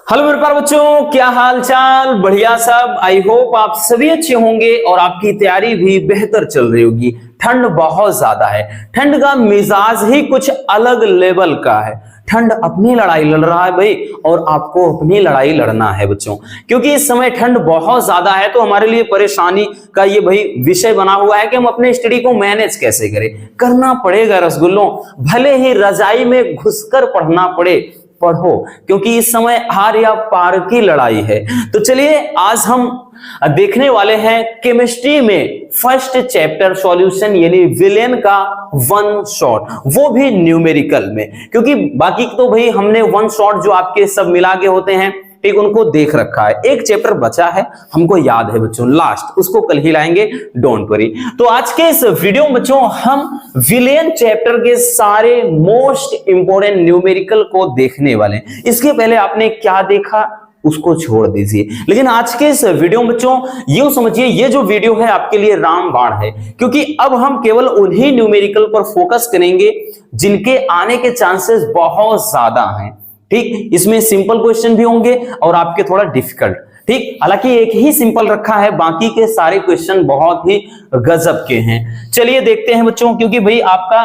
Hello मेरे प्यारे बच्चों, क्या हाल चाल। बढ़िया सब। आई होप आप सभी अच्छे होंगे और आपकी तैयारी भी बेहतर चल रही होगी। ठंड बहुत ज्यादा है, ठंड का मिजाज ही कुछ अलग लेवल का है। ठंड अपनी लड़ाई लड़ रहा है भाई, और आपको अपनी लड़ाई लड़ना है बच्चों, क्योंकि इस समय ठंड बहुत ज्यादा है। तो हमारे लिए परेशानी का ये भाई विषय बना हुआ है कि हम अपने स्टडी को मैनेज कैसे करें। करना पड़ेगा रसगुल्लों, भले ही रजाई में घुसकर पढ़ना पड़े, पढ़ो, क्योंकि इस समय हार या पार की लड़ाई है। तो चलिए आज हम देखने वाले हैं केमिस्ट्री में फर्स्ट चैप्टर सॉल्यूशन, यानी विलेन का वन शॉट, वो भी न्यूमेरिकल में। क्योंकि बाकी तो भाई हमने वन शॉट जो आपके सब मिला के होते हैं, ठीक, उनको देख रखा है। एक चैप्टर बचा है, हमको याद है बच्चों, लास्ट, उसको कल ही लाएंगे, डोंट वरी। तो आज के इस वीडियो में बच्चों हम विलेन चैप्टर के सारे मोस्ट इंपोर्टेंट न्यूमेरिकल को देखने वाले हैं। इसके पहले आपने क्या देखा उसको छोड़ दीजिए, लेकिन आज के इस वीडियो में बच्चों ये समझिए, ये जो वीडियो है आपके लिए रामबाण है, क्योंकि अब हम केवल उन्हीं न्यूमेरिकल पर फोकस करेंगे जिनके आने के चांसेस बहुत ज्यादा हैं। ठीक, इसमें सिंपल क्वेश्चन भी होंगे और आपके थोड़ा डिफिकल्ट। ठीक, हालांकि एक ही सिंपल रखा है, बाकी के सारे क्वेश्चन बहुत ही गजब के हैं। चलिए देखते हैं बच्चों, क्योंकि भाई आपका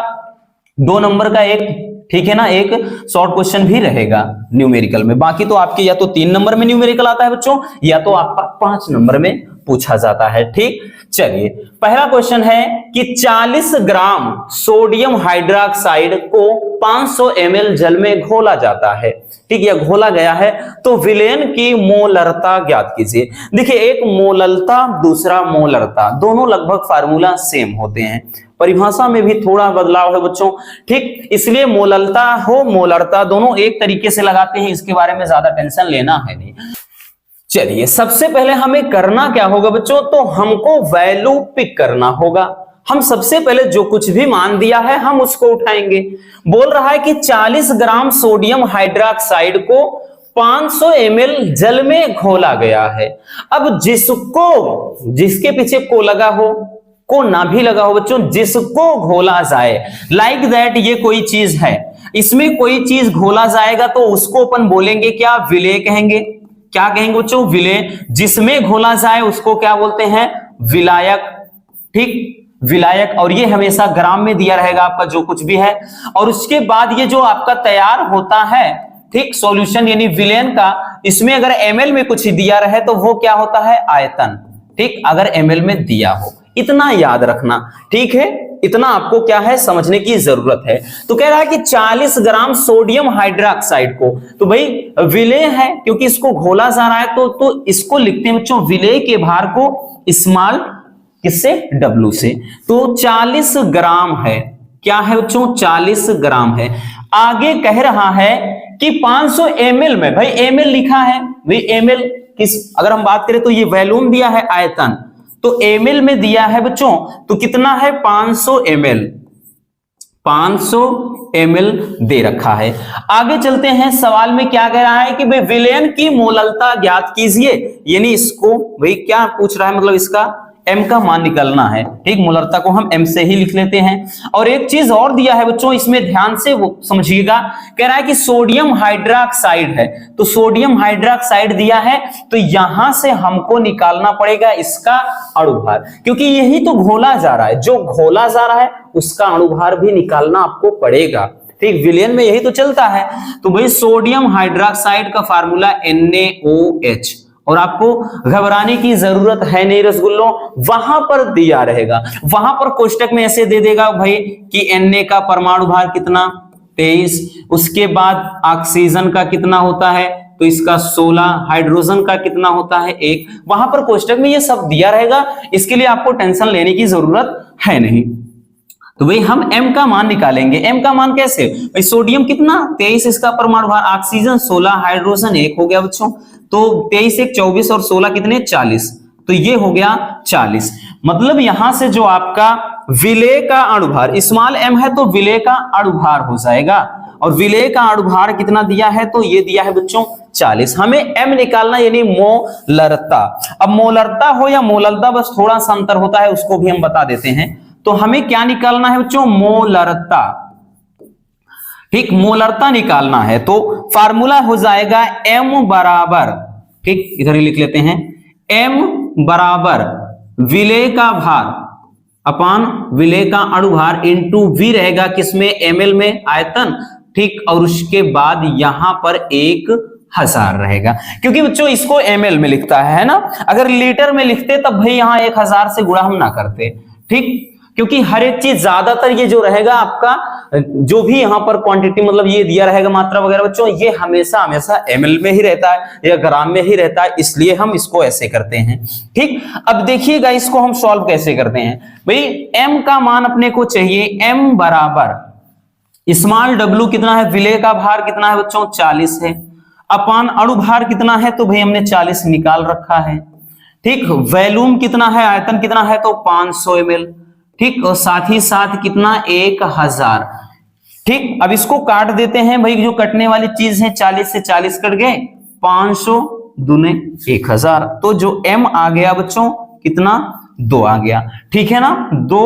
2 नंबर का एक, ठीक है ना, एक शॉर्ट क्वेश्चन भी रहेगा न्यूमेरिकल में। बाकी तो आपके या तो 3 नंबर में न्यूमेरिकल आता है बच्चों, या तो आपका 5 नंबर में पूछा जाता है। ठीक, चलिए पहला क्वेश्चन है कि 40 ग्राम सोडियम हाइड्रोक्साइड को 500 ml जल में घोला जाता है। ठीक, यह घोला गया है, तो विलेन की मोलरता ज्ञात कीजिए। देखिए, एक मोललता दूसरा मोलरता, दोनों लगभग फार्मूला सेम होते हैं, परिभाषा में भी थोड़ा बदलाव है बच्चों। ठीक, इसलिए मोललता हो मोलरता दोनों एक तरीके से लगाते हैं, इसके बारे में ज्यादा टेंशन लेना है नहीं। चलिए सबसे पहले हमें करना क्या होगा बच्चों, तो हमको वैल्यू पिक करना होगा। हम सबसे पहले जो कुछ भी मान दिया है हम उसको उठाएंगे। बोल रहा है कि 40 ग्राम सोडियम हाइड्रोक्साइड को 500 ml जल में घोला गया है। अब जिसके पीछे को लगा हो, को ना भी लगा हो बच्चों, जिसको घोला जाए, लाइक दैट ये कोई चीज है, इसमें कोई चीज घोला जाएगा तो उसको अपन बोलेंगे क्या, विलेय कहेंगे। क्या कहेंगे बच्चों, विलेय। जिसमें घोला जाए उसको क्या बोलते हैं, विलायक। ठीक, विलायक, और ये हमेशा ग्राम में दिया रहेगा आपका जो कुछ भी है। और उसके बाद ये जो आपका तैयार होता है, ठीक, सॉल्यूशन यानी विलेन का, इसमें अगर ml में कुछ दिया रहे तो वो क्या होता है, आयतन। ठीक, अगर ml में दिया हो, इतना याद रखना। ठीक है, इतना आपको क्या है समझने की जरूरत है। तो कह रहा है कि 40 ग्राम सोडियम हाइड्रोक्साइड को, तो भाई विलेय है क्योंकि इसको घोला जा रहा है, तो इसको लिखते हैं बच्चों विलेय के भार को स्मॉल किससे, W से। तो 40 ग्राम है, क्या है बच्चों, 40 ग्राम है। आगे कह रहा है कि 500 ml में, भाई ml लिखा है, भाई ml किस, अगर हम बात करें तो ये वॉल्यूम दिया है, आयतन, तो ml में दिया है बच्चों, तो कितना है 500 ml, 500 ml दे रखा है। आगे चलते हैं, सवाल में क्या कह रहा है कि भाई विलेन की मोललता ज्ञात कीजिए, यानी इसको भाई क्या पूछ रहा है, मतलब इसका m का मान निकलना है। ठीक, मोलरता को हम m से ही लिख लेते हैं। और एक चीज और दिया है बच्चों, इसमें ध्यान से वो समझिएगा, कह रहा है कि सोडियम हाइड्रोक्साइड है, तो सोडियम हाइड्रोक्साइड दिया है, तो यहां से हमको निकालना पड़ेगा इसका अणुभार, क्योंकि यही तो घोला जा रहा है, जो घोला जा रहा है उसका अणुभार भी निकालना आपको पड़ेगा। ठीक, विलेन में यही तो चलता है। तो भाई सोडियम हाइड्रोक्साइड का फार्मूला NaOH, और आपको घबराने की जरूरत है नहीं रसगुल्लों, वहां पर दिया रहेगा, वहां पर कोष्टक में ऐसे दे देगा भाई कि Na का परमाणु भार कितना, 23, उसके बाद ऑक्सीजन का कितना होता है, तो इसका 16, हाइड्रोजन का कितना होता है 1, वहां पर कोष्टक में ये सब दिया रहेगा, इसके लिए आपको टेंशन लेने की जरूरत है नहीं। तो भाई हम m का मान निकालेंगे। m का मान कैसे, भाई सोडियम कितना 23, इसका परमाणु भार, ऑक्सीजन 16, हाइड्रोजन 1 हो गया बच्चों, तो 23 1 24 और 16 कितने 40, तो ये हो गया 40। मतलब यहां से जो आपका विलेय का अणुभार स्मॉल m है, तो विलेय का अणुभार हो जाएगा, और विलेय का अणुभार कितना दिया है, तो ये दिया है बच्चों 40। हमें m निकालना यानी मोलरता। अब मोलरता हो या मोललता, बस थोड़ा सा अंतर होता है, उसको भी हम बता देते हैं। तो हमें क्या निकालना है बच्चों, मोलरता। ठीक, मोलरता निकालना है तो फार्मूला हो जाएगा m बराबर, ठीक इधर ही लिख लेते हैं, m बराबर विलेय का भार अपान विलेय का अणुभार इंटू v रहेगा किसमें, ml में आयतन, ठीक, और उसके बाद यहां पर 1000 रहेगा, क्योंकि बच्चों इसको ml में लिखता है ना, अगर लीटर में लिखते तब भाई यहां 1000 से गुणा हम ना करते, ठीक, क्योंकि हर एक चीज ज्यादातर ये जो रहेगा आपका जो भी यहां पर क्वांटिटी मतलब ये दिया रहेगा मात्रा वगैरह बच्चों, ये हमेशा हमेशा ml में ही रहता है या ग्राम में ही रहता है, इसलिए हम इसको ऐसे करते हैं, ठीक। अब देखिएगा इसको हम सॉल्व कैसे करते हैं भाई, m का मान अपने को चाहिए, m बराबर स्मॉल w कितना है, विलेय का भार कितना है बच्चों 40 है, अपान अणुभार कितना है तो भाई हमने 40 निकाल रखा है, ठीक, वॉल्यूम कितना है, आयतन कितना है तो 500 ml, ठीक, और साथ ही साथ कितना 1000, ठीक। अब इसको काट देते हैं भाई, जो कटने वाली चीज है 40 से 40 कट गए, 500 दूने 1000, तो जो m आ गया बच्चों कितना 2 आ गया, ठीक है ना, 2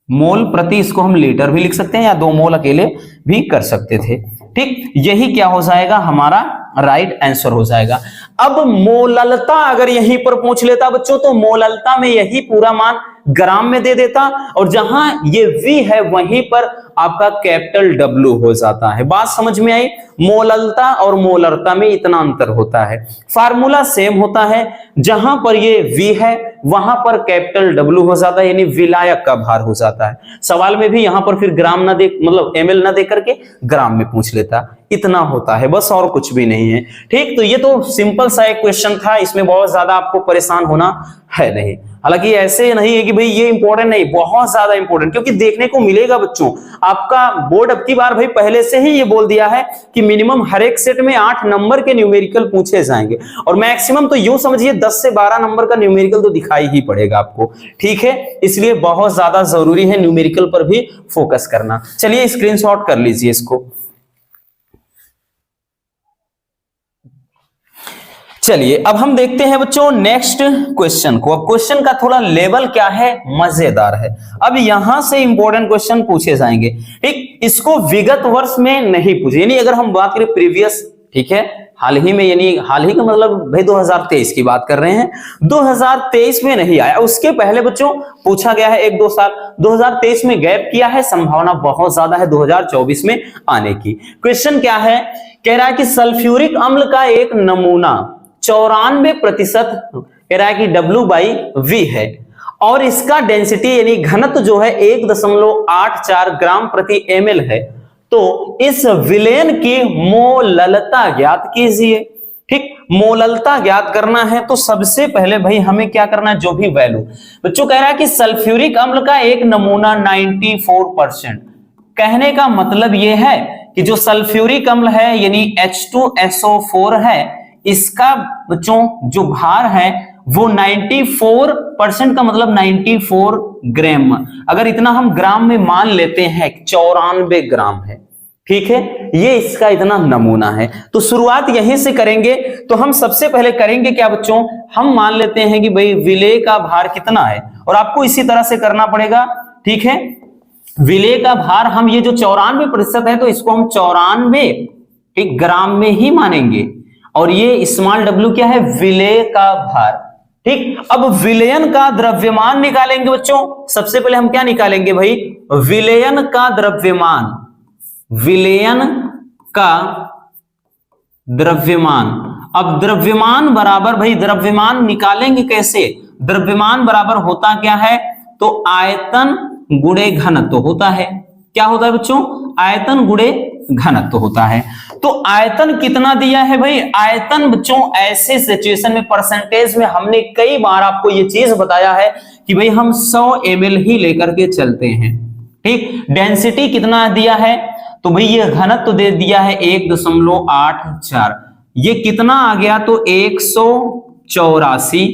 मोल प्रति, इसको हम लीटर भी लिख सकते हैं या 2 मोल अकेले भी कर सकते थे, ठीक, यही क्या हो जाएगा हमारा राइट आंसर हो जाएगा। अब मोललता अगर यहीं पर पूछ लेता बच्चों तो मोललता में यही पूरा मान ग्राम में दे देता, और जहां ये V है वहीं पर आपका कैपिटल W हो जाता है। बात समझ में आई? मोललता और मोलरता में इतना अंतर होता है, फार्मूला सेम होता है, जहां पर ये V है वहां पर कैपिटल W हो जाता है, यानी विलायक का भार हो जाता है। सवाल में भी यहां पर फिर ग्राम ना दे, मतलब ml ना दे करके ग्राम में पूछ लेता, इतना होता है बस, और कुछ भी नहीं है, ठीक। तो ये तो सिंपल सा एक क्वेश्चन था, इसमें बहुत ज्यादा आपको परेशान होना है नहीं। हालांकि ऐसे नहीं है कि भाई ये इंपॉर्टेंट नहीं, बहुत ज्यादा इंपॉर्टेंट, क्योंकि देखने को मिलेगा बच्चों आपका बोर्ड अब की बार भाई पहले से ही ये बोल दिया है कि मिनिमम हर एक सेट में 8 नंबर के न्यूमेरिकल पूछे जाएंगे, और मैक्सिमम तो यूं समझिए 10 से 12 नंबर का न्यूमेरिकल तो दिखाई ही पड़ेगा आपको, ठीक है। इसलिए बहुत ज्यादा जरूरी है न्यूमेरिकल पर भी फोकस करना। चलिए स्क्रीनशॉट कर लीजिए इसको। चलिए अब हम देखते हैं बच्चों नेक्स्ट क्वेश्चन को। अब क्वेश्चन का थोड़ा लेवल क्या है, मजेदार है। अब यहां से इंपॉर्टेंट क्वेश्चन पूछे जाएंगे, ठीक। इसको विगत वर्ष में नहीं पूछे, यानी अगर हम बात करें प्रीवियस, ठीक है, हाल ही में, यानी हाल ही का मतलब भाई 2023 की बात कर रहे हैं, 2023 में नहीं आया, उसके पहले बच्चों पूछा गया है 1-2 साल, 2023 में गैप किया है, संभावना बहुत ज्यादा है 2024 में आने की। क्वेश्चन क्या है, कह रहा है कि सल्फ्यूरिक अम्ल का एक नमूना 94% कह रहा है कि W/V है, और इसका डेंसिटी यानी घनत्व जो है 1.84 ग्राम प्रति ml है, तो इस विलेन की मोललता ज्ञात कीजिए, ठीक। मोललता ज्ञात करना है तो सबसे पहले भाई हमें क्या करना है, जो भी वैल्यू बच्चों कह रहा है कि सल्फ्यूरिक अम्ल का एक नमूना 94%, कहने का मतलब यह है कि जो सल्फ्यूरिक अम्ल है यानी H2SO4 है, इसका बच्चों जो भार है वो 94% का मतलब 94 ग्राम, अगर इतना हम ग्राम में मान लेते हैं 94 ग्राम है, ठीक है, ये इसका इतना नमूना है। तो शुरुआत यहीं से करेंगे, तो हम सबसे पहले करेंगे क्या बच्चों, हम मान लेते हैं कि भाई विलेय का भार कितना है, और आपको इसी तरह से करना पड़ेगा, ठीक है। विलेय का भार हम ये जो 94% है तो इसको हम 94 ठीक ग्राम में ही मानेंगे, और ये स्मॉल w क्या है, विलेय का भार, ठीक। अब विलयन का द्रव्यमान निकालेंगे बच्चों, सबसे पहले हम क्या निकालेंगे भाई, विलयन का द्रव्यमान, विलयन का द्रव्यमान। अब द्रव्यमान बराबर भाई, द्रव्यमान निकालेंगे कैसे, द्रव्यमान बराबर होता क्या है, तो आयतन गुणे घनत्व होता है। क्या होता है बच्चों, आयतन गुणे घनत्व होता है। तो आयतन कितना दिया है भाई, आयतन बच्चों ऐसे सिचुएशन में परसेंटेज में हमने कई बार आपको ये चीज बताया है कि भाई हम 100 ml ही लेकर के चलते हैं, ठीक। डेंसिटी कितना दिया है, तो भाई ये घनत्व दे दिया है 1.84, ये कितना आ गया, तो 184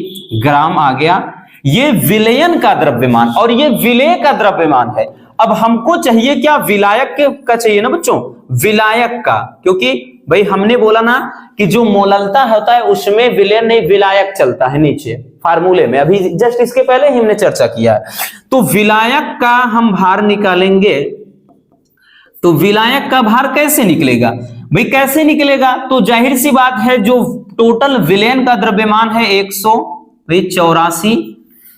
ग्राम आ गया। ये विलयन का द्रव्यमान और ये विलेय का द्रव्यमान है। अब हमको चाहिए क्या, विलायक का चाहिए ना बच्चों, विलायक का, क्योंकि भाई हमने बोला ना कि जो मोललता होता है उसमें विलयन नहीं विलायक चलता है, नीचे फार्मूले में अभी जस्ट इसके पहले ही हमने चर्चा किया है। तो विलायक का हम भार निकालेंगे तो विलायक का भार कैसे निकलेगा भाई? कैसे निकलेगा? तो जाहिर सी बात है, जो टोटल विलयन का द्रव्यमान है 184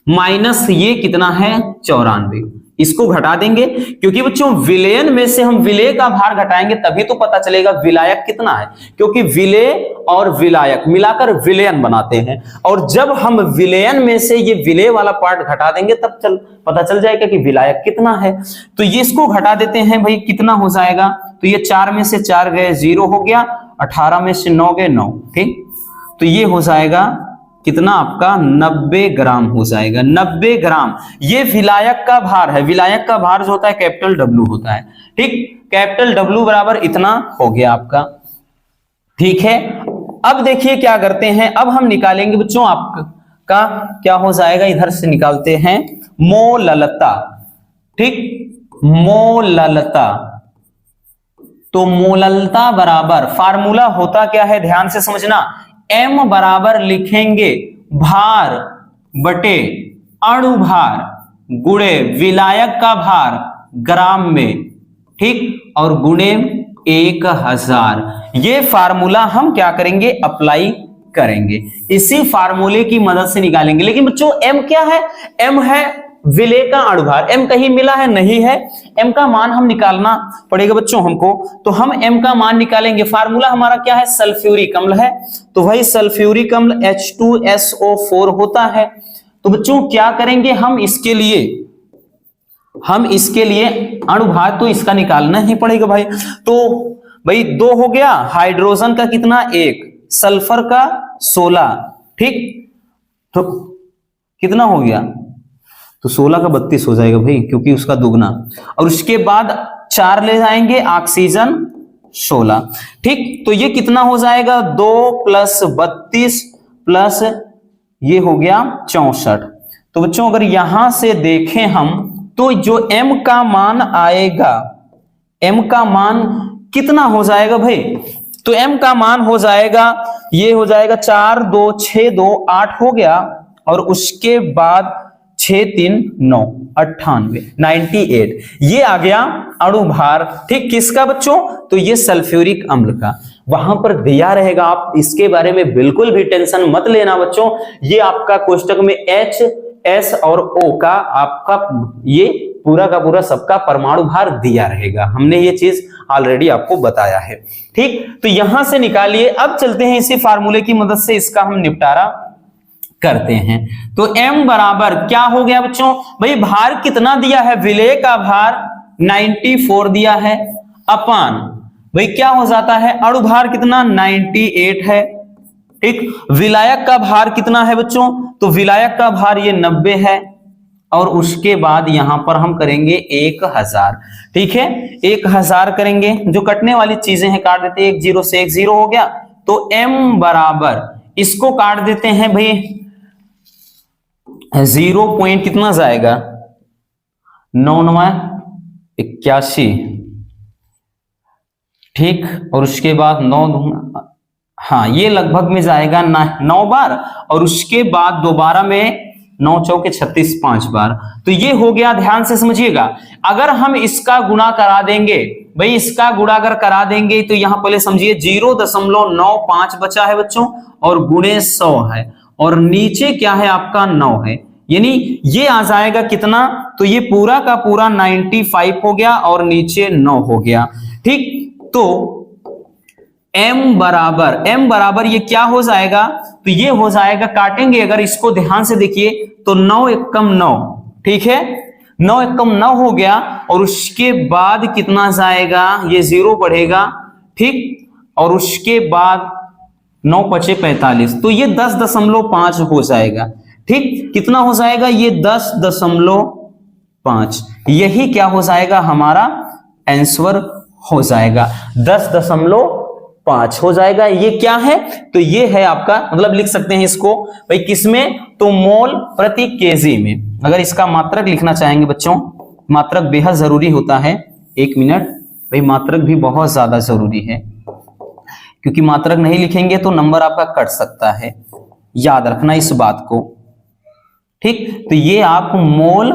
माइनस ये कितना है 94, इसको घटा देंगे, क्योंकि बच्चों विलयन में से हम विलेय का भार घटाएंगे तभी तो पता चलेगा विलायक कितना है, क्योंकि विलेय और विलायक मिलाकर विलयन बनाते हैं, और जब हम विलयन में से ये विलेय वाला पार्ट घटा देंगे तब पता चल जाएगा कि विलायक कितना है। तो ये इसको घटा देते हैं भाई, कितना हो जाएगा? तो ये 4 में से 4 गए 0 हो गया, 18 में से 9 गए 9, ठीक। तो ये हो जाएगा कितना आपका 90 ग्राम हो जाएगा, 90 ग्राम। ये विलायक का भार है। विलायक का भार जो होता है कैपिटल W होता है, ठीक। कैपिटल W बराबर इतना हो गया आपका, ठीक है। अब देखिए क्या करते हैं, अब हम निकालेंगे बच्चों आपका क्या हो जाएगा, इधर से निकालते हैं मोललता, ठीक। मोललता, तो मोललता बराबर फार्मूला होता क्या है, ध्यान से समझना। m बराबर लिखेंगे भार बटे अणुभार गुणे विलायक का भार ग्राम में, ठीक, और गुणे 1000। ये फार्मूला हम क्या करेंगे, अप्लाई करेंगे, इसी फार्मूले की मदद से निकालेंगे। लेकिन बच्चों m क्या है? m है विलेय का अणुभार। m कहीं मिला है? नहीं है। m का मान हम निकालना पड़ेगा बच्चों हमको, तो हम m का मान निकालेंगे। फार्मूला हमारा क्या है? सल्फ्यूरिक अम्ल है, तो वही सल्फ्यूरिक अम्ल H2SO4 होता है। तो बच्चों क्या करेंगे, हम इसके लिए अणुभार तो इसका निकालना ही पड़ेगा भाई। तो भाई 2 हो गया, हाइड्रोजन का कितना 1, सल्फर का 16, ठीक, तो कितना हो गया? तो 16 का 32 हो जाएगा भाई, क्योंकि उसका दुगना। और उसके बाद 4 ले जाएंगे, ऑक्सीजन 16, ठीक। तो ये कितना हो जाएगा, 2 + 32 प्लस ये हो गया 64। तो बच्चों अगर यहां से देखें हम, तो जो m का मान आएगा, m का मान कितना हो जाएगा भाई? तो m का मान हो जाएगा, ये हो जाएगा 4 2 6 2 8 हो गया, और उसके बाद 6 3 9 98 98, ये आ गया अणुभार, ठीक। किसका बच्चों? तो ये सल्फ्यूरिक अम्ल का, वहां पर दिया रहेगा, आप इसके बारे में बिल्कुल भी टेंशन मत लेना बच्चों। ये आपका कोष्टक में H S और O का आपका ये पूरा का पूरा सबका परमाणु भार दिया रहेगा, हमने ये चीज ऑलरेडी आपको बताया है, ठीक। तो यहां से निकालिए। अब चलते हैं इसी फार्मूले की मदद से इसका हम निपटारा करते हैं। तो m बराबर क्या हो गया बच्चों? भाई भार कितना दिया है? विलेय का भार 94 दिया है, अपान भाई क्या हो जाता है, अणुभार कितना 98 है, ठीक। विलायक का भार कितना है बच्चों? तो विलायक का भार ये 90 है, और उसके बाद यहां पर हम करेंगे 1000, ठीक है। 1000 करेंगे, जो कटने वाली चीजें हैं काट देते हैं, 1 0 से 1 0 हो गया। तो m बराबर इसको काट देते हैं भाई, 0 पॉइंट कितना जाएगा, 9 9 81, ठीक। और उसके बाद 9 हाँ ये लगभग में जाएगा 9 बार, और उसके बाद दोबारा में 9 चौके 36 5 बार। तो ये हो गया, ध्यान से समझिएगा। अगर हम इसका गुणा करा देंगे भाई, इसका गुणा अगर करा देंगे तो यहां पहले समझिए 0.95 बचा है बच्चों, और गुणे 100 है, और नीचे क्या है आपका 9 है, यानी ये आ जाएगा कितना, तो ये पूरा का पूरा 95 हो गया, और नीचे 9 हो गया, ठीक। तो m बराबर ये क्या हो जाएगा, तो ये हो जाएगा, काटेंगे अगर इसको ध्यान से देखिए तो 9 एकम 9, ठीक है, 9 एकम 9 हो गया, और उसके बाद कितना जाएगा, ये 0 बढ़ेगा, ठीक। और उसके बाद 9 पचे 45, तो ये 10.5 हो जाएगा, ठीक। कितना हो जाएगा, ये 10.5, यही क्या हो जाएगा, हमारा आंसर हो जाएगा, 10.5 हो जाएगा। ये क्या है, तो ये है आपका, मतलब लिख सकते हैं इसको भाई किसमें, तो मोल प्रति केजी में। अगर इसका मात्रक लिखना चाहेंगे बच्चों, मात्रक बेहद जरूरी होता है, 1 मिनट भाई, मात्रक भी बहुत ज्यादा जरूरी है, क्योंकि मात्रक नहीं लिखेंगे तो नंबर आपका कट सकता है, याद रखना इस बात को, ठीक। तो ये आप मोल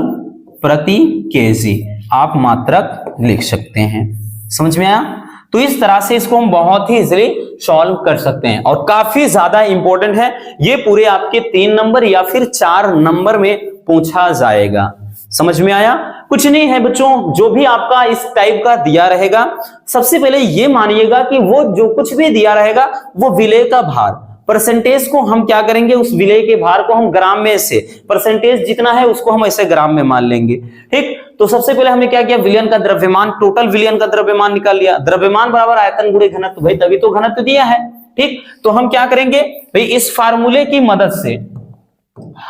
प्रति केजी आप मात्रक लिख सकते हैं, समझ में आया? तो इस तरह से इसको हम बहुत ही इजीली सॉल्व कर सकते हैं और काफी ज्यादा इंपॉर्टेंट है ये, पूरे आपके 3 नंबर या फिर 4 नंबर में पूछा जाएगा। समझ में आया? कुछ नहीं है बच्चों, जो भी आपका इस टाइप का दिया रहेगा, सबसे पहले ये मानिएगा कि वो जो कुछ भी दिया रहेगा वो विलेय का भार, परसेंटेज को हम क्या करेंगे, उस विलेय के भार को हम ग्राम में से, परसेंटेज जितना है उसको हम ऐसे ग्राम में मान लेंगे। ठीक, तो सबसे पहले हमने क्या किया, विलयन का द्रव्यमान, टोटल विलयन का द्रव्यमान निकाल लिया। द्रव्यमान बराबर आयतन गुणे घनत्व, भाई तभी तो घनत्व दिया है। ठीक, तो हम क्या करेंगे भाई, इस फार्मूले की मदद से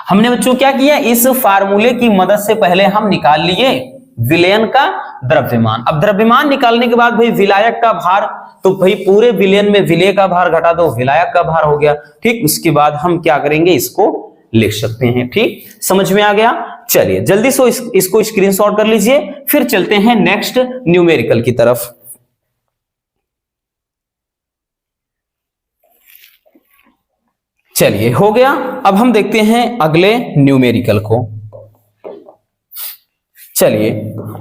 हमने बच्चों क्या किया, इस फार्मूले की मदद से पहले हम निकाल लिए विलयन का द्रव्यमान। अब द्रव्यमान निकालने के बाद भाई विलायक का भार, तो भाई पूरे विलयन में विलेय का भार घटा दो, विलायक का भार हो गया। ठीक, उसके बाद हम क्या करेंगे, इसको लिख सकते हैं। ठीक, समझ में आ गया? चलिए जल्दी से इसको स्क्रीनशॉट कर लीजिए, फिर चलते हैं नेक्स्ट न्यूमेरिकल की तरफ। चलिए हो गया, अब हम देखते हैं अगले न्यूमेरिकल को। चलिए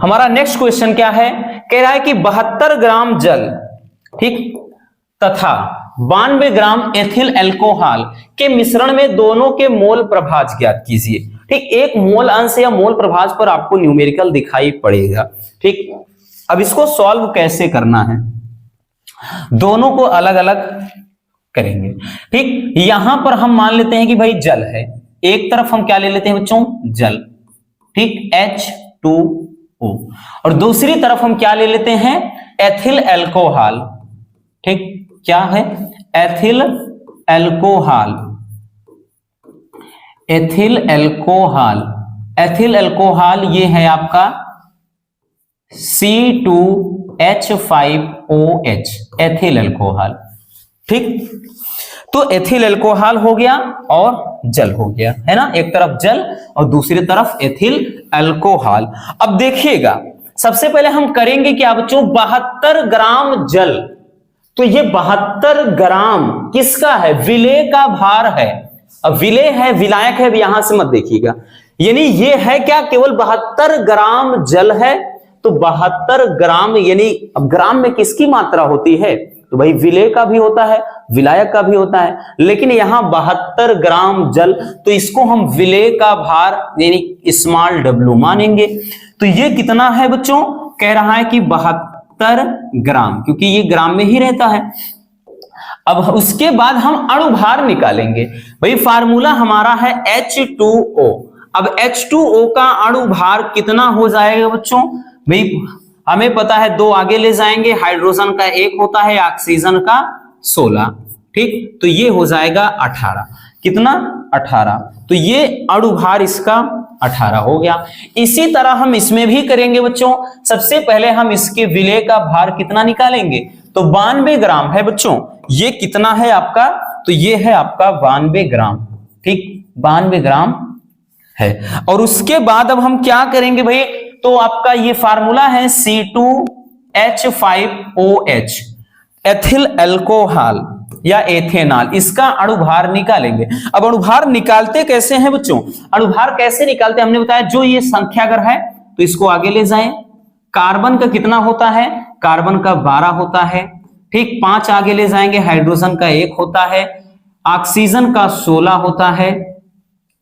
हमारा नेक्स्ट क्वेश्चन क्या है, कह रहा है कि 72 ग्राम जल, ठीक, तथा 92 ग्राम एथिल अल्कोहल के मिश्रण में दोनों के मोल प्रभाज ज्ञात कीजिए। ठीक, एक मोल अंश या मोल प्रभाज पर आपको न्यूमेरिकल दिखाई पड़ेगा। ठीक, अब इसको सॉल्व कैसे करना है, दोनों को अलग अलग करेंगे। ठीक, यहां पर हम मान लेते हैं कि भाई जल है, एक तरफ हम क्या ले लेते हैं बच्चों, जल, ठीक, H2O, और दूसरी तरफ हम क्या ले लेते हैं, एथिल अल्कोहल। ठीक, क्या है, ethyl alcohol, ethyl alcohol, ethyl alcohol ये है आपका C2H5OH, एथिल अल्कोहल। ठीक, तो एथिल अल्कोहल हो गया और जल हो गया, है ना, एक तरफ जल और दूसरी तरफ एथिल अल्कोहल। अब देखिएगा, सबसे पहले हम करेंगे क्या बच्चों, 72 ग्राम जल, तो ये 72 ग्राम किसका है, विलेय का भार है। अब विलेय है, विलायक है, यहां से मत देखिएगा, यानी ये है क्या, केवल 72 ग्राम जल है, तो 72 ग्राम, यानी अब ग्राम में किसकी मात्रा होती है, तो भाई विलेय का भी होता है, विलायक का भी होता है, लेकिन यहां 72 ग्राम जल, तो इसको हम विलेय का भार यानी स्मॉल w मानेंगे। तो ये कितना है बच्चों, कह रहा है कि 72 ग्राम, क्योंकि ये ग्राम में ही रहता है। अब उसके बाद हम अणुभार निकालेंगे, भाई फार्मूला हमारा है H2O। अब H2O का अणुभार कितना हो जाएगा बच्चों, भाई हमें पता है, 2 आगे ले जाएंगे, हाइड्रोजन का 1 होता है, ऑक्सीजन का 16। ठीक, तो ये हो जाएगा 18, कितना, 18, तो ये अणुभार इसका 18 हो गया। इसी तरह हम इसमें भी करेंगे बच्चों, सबसे पहले हम इसके विलेय का भार कितना निकालेंगे, तो 92 ग्राम है बच्चों, ये कितना है आपका, तो ये है आपका 92 ग्राम। ठीक, 92 ग्राम है, और उसके बाद अब हम क्या करेंगे भाई, तो आपका ये फार्मूला है C2H5OH, एथिल अल्कोहल या एथेनॉल, इसका अणुभार निकालेंगे। अब अणुभार निकालते कैसे हैं बच्चों, अणुभार कैसे निकालते हैं, हमने बताया जो ये संख्या अगर है तो इसको आगे ले जाएं, कार्बन का कितना होता है, कार्बन का 12 होता है। ठीक, 5 आगे ले जाएंगे, हाइड्रोजन का 1 होता है, ऑक्सीजन का 16 होता है,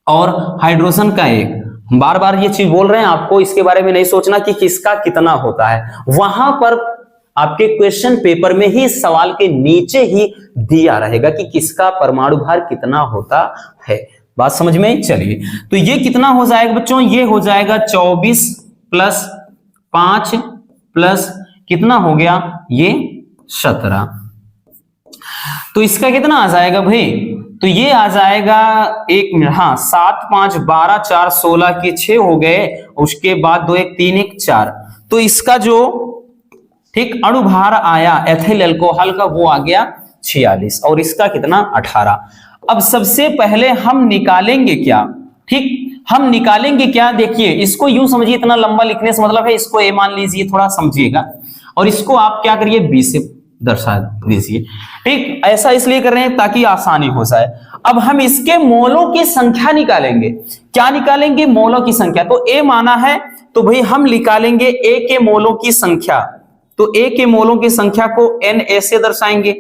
और हाइड्रोजन का 1। बार बार ये चीज बोल रहे हैं, आपको इसके बारे में नहीं सोचना कि किसका कितना होता है, वहां पर आपके क्वेश्चन पेपर में ही सवाल के नीचे ही दिया रहेगा कि किसका परमाणु भार कितना होता है। बात समझ में? चलिए, तो ये कितना हो जाएगा बच्चों, ये हो जाएगा 24 प्लस 5 प्लस कितना हो गया, ये 17, तो इसका कितना आ जाएगा भाई, तो ये आ जाएगा 1 मिनट, हाँ 7 5 12 4 16 के 6 हो गए, उसके बाद 2 1 3 1 4, तो इसका जो ठीक अणुभार आया एथिल अल्कोहल का वो आ गया 46, और इसका कितना 18। अब सबसे पहले हम निकालेंगे क्या, ठीक, हम निकालेंगे क्या, देखिए इसको यूं समझिए, इतना लंबा लिखने से मतलब है, इसको ए मान लीजिए, थोड़ा समझिएगा, और इसको आप क्या करिए, बी से दर्शा दीजिए। ठीक, ऐसा इसलिए कर रहे हैं ताकि आसानी हो जाए। अब हम इसके मोलों की संख्या निकालेंगे, क्या निकालेंगे, मोलों की संख्या। तो ए माना है तो भाई हम निकालेंगे ए के मोलों की संख्या, तो A के मोलों की संख्या को Na से दर्शाएंगे।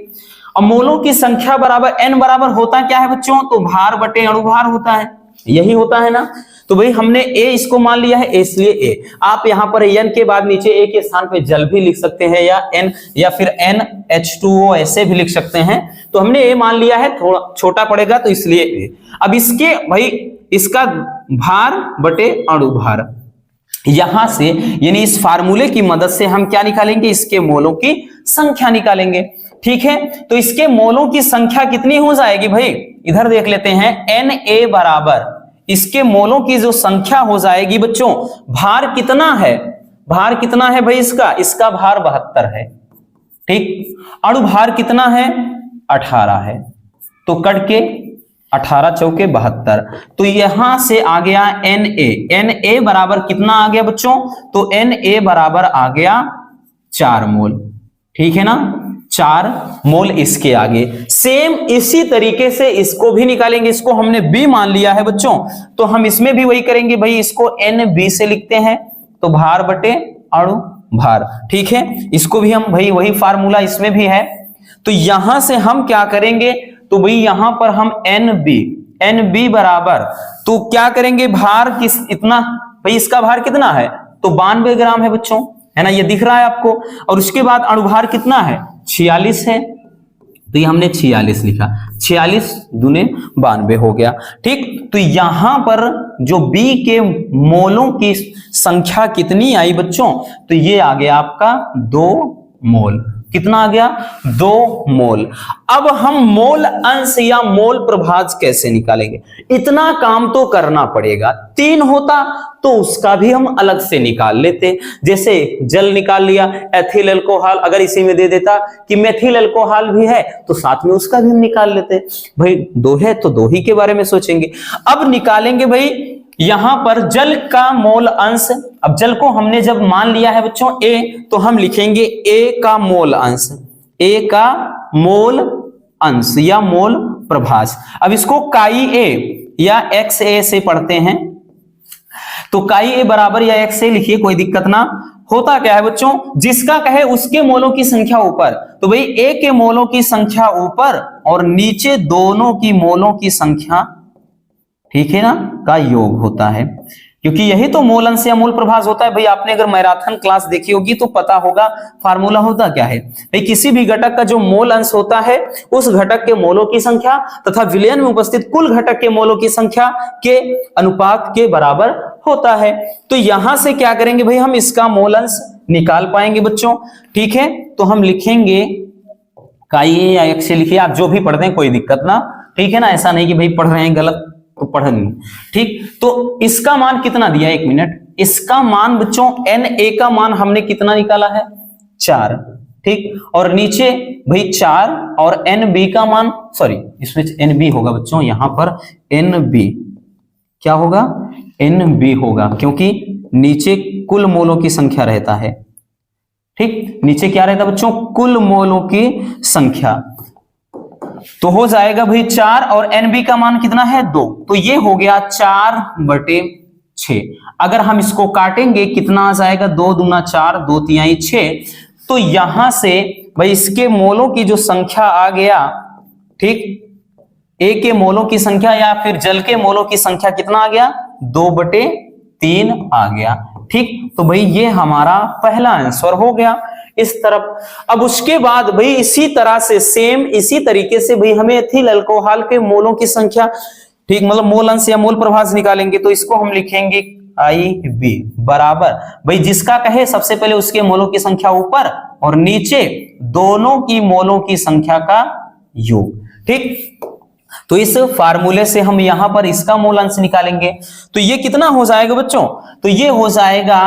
अब मोलों की संख्या बराबर n बराबर होता क्या है बच्चों, तो भार बटे अणुभार होता है, यही होता है ना। तो भाई हमने A इसको मान लिया है, इसलिए A। आप यहां पर n के बाद नीचे A के स्थान पे जल भी लिख सकते हैं, या n या फिर NH2O ऐसे भी लिख सकते हैं। तो हमने A मान लिया है, थोड़ा छोटा पड़ेगा तो इसलिए A। अब इसके भाई इसका भार बटे अणुभार, यहां से यानी इस फार्मूले की मदद से हम क्या निकालेंगे, इसके मोलों की संख्या निकालेंगे। ठीक है, तो इसके मोलों की संख्या कितनी हो जाएगी भाई, इधर देख लेते हैं। Na बराबर इसके मोलों की जो संख्या हो जाएगी बच्चों, भार कितना है, भार कितना है भाई इसका भार 72 है। ठीक, अणुभार कितना है 18 है, तो कट के 18 चौके 72। तो यहां से आ गया Na बराबर कितना आ गया बच्चों, तो Na बराबर आ गया 4 मोल। ठीक है ना, 4 मोल इसके आगे। सेम इसी तरीके से इसको भी निकालेंगे, इसको हमने B मान लिया है बच्चों, तो हम इसमें भी वही करेंगे भाई, इसको NB से लिखते हैं, तो भार बटे अणु भार। ठीक है, इसको भी हम भाई वही फार्मूला इसमें भी है। तो यहां से हम क्या करेंगे, तो भाई यहां पर हम NB बराबर, तो क्या करेंगे, भार किस इतना भाई, इसका भार कितना है, तो 92 ग्राम है बच्चों, है ना, ये दिख रहा है आपको। और उसके बाद अणुभार कितना है 46 है, तो ये हमने 46 लिखा, 46 दूने 92 हो गया। ठीक, तो यहां पर जो B के मोलों की संख्या कितनी आई बच्चों, तो ये आ गया आपका 2 मोल। कितना आ गया 2 मोल। अब हम मोल अंश या मोल प्रभाज कैसे निकालेंगे, इतना काम तो करना पड़ेगा। 3 होता तो उसका भी हम अलग से निकाल लेते, जैसे जल निकाल लिया, एथिल अल्कोहल अगर इसी में दे देता कि मेथिल अल्कोहल भी है तो साथ में उसका भी हम निकाल लेते। भाई 2 है तो 2 ही के बारे में सोचेंगे। अब निकालेंगे भाई यहां पर जल का मोल अंश। अब जल को हमने जब मान लिया है बच्चों A, तो हम लिखेंगे A का मोल अंश, A का मोल अंश या मोल प्रभाज। अब इसको काई A या XA से पढ़ते हैं, तो काई A बराबर या XA लिखिए, कोई दिक्कत ना। होता क्या है बच्चों, जिसका कहे उसके मोलों की संख्या ऊपर, तो भाई A के मोलों की संख्या ऊपर और नीचे दोनों की मोलों की संख्या, ठीक है ना, का योग होता है, क्योंकि यही तो मोल अंश या मोल प्रभाज होता है। भाई आपने अगर मैराथन क्लास देखी होगी तो पता होगा फार्मूला होता क्या है। भाई किसी भी घटक का जो मोल अंश होता है उस घटक के मोलों की संख्या तथा विलयन में उपस्थित कुल घटक के मोलों की संख्या के अनुपात के बराबर होता है। तो यहां से क्या करेंगे भाई, हम इसका मोल अंश निकाल पाएंगे बच्चों। ठीक है, तो हम लिखेंगे काई ए या एक्स लिखिए, आप जो भी पढ़ते हैं कोई दिक्कत ना। ठीक है ना, ऐसा नहीं कि भाई पढ़ रहे हैं गलत तो पढ़ नहीं। ठीक, तो इसका मान कितना दिया, 1 मिनट, इसका मान बच्चों Na का मान हमने कितना निकाला है 4। ठीक, और नीचे भाई 4 और Nb का मान, सॉरी इसमें Nb होगा बच्चों, यहां पर Nb क्या होगा, Nb होगा, क्योंकि नीचे कुल मोलों की संख्या रहता है। ठीक, नीचे क्या रहता बच्चों, कुल मोलों की संख्या, तो हो जाएगा भाई 4 और Nb का मान कितना है 2, तो ये हो गया 4/6। अगर हम इसको काटेंगे कितना आ जाएगा, 2 दूना 4, 2 तिहाई 6। तो यहां से भाई इसके मोलों की जो संख्या आ गया, ठीक, A के मोलों की संख्या या फिर जल के मोलों की संख्या कितना आ गया, 2/3 आ गया। ठीक, तो भाई ये हमारा पहला आंसर हो गया इस तरफ। अब उसके बाद भाई इसी तरह से सेम इसी तरीके से भाई हमें एथिल अल्कोहल के मोलों की संख्या, ठीक, मतलब मोल अंश या मोल प्रभाज निकालेंगे, तो इसको हम लिखेंगे IB बराबर भाई जिसका कहे सबसे पहले उसके मोलों की संख्या ऊपर और नीचे दोनों की मोलों की संख्या का योग। ठीक, तो इस फार्मूले से हम यहां पर इसका मोल अंश निकालेंगे, तो ये कितना हो जाएगा बच्चों, तो ये हो जाएगा,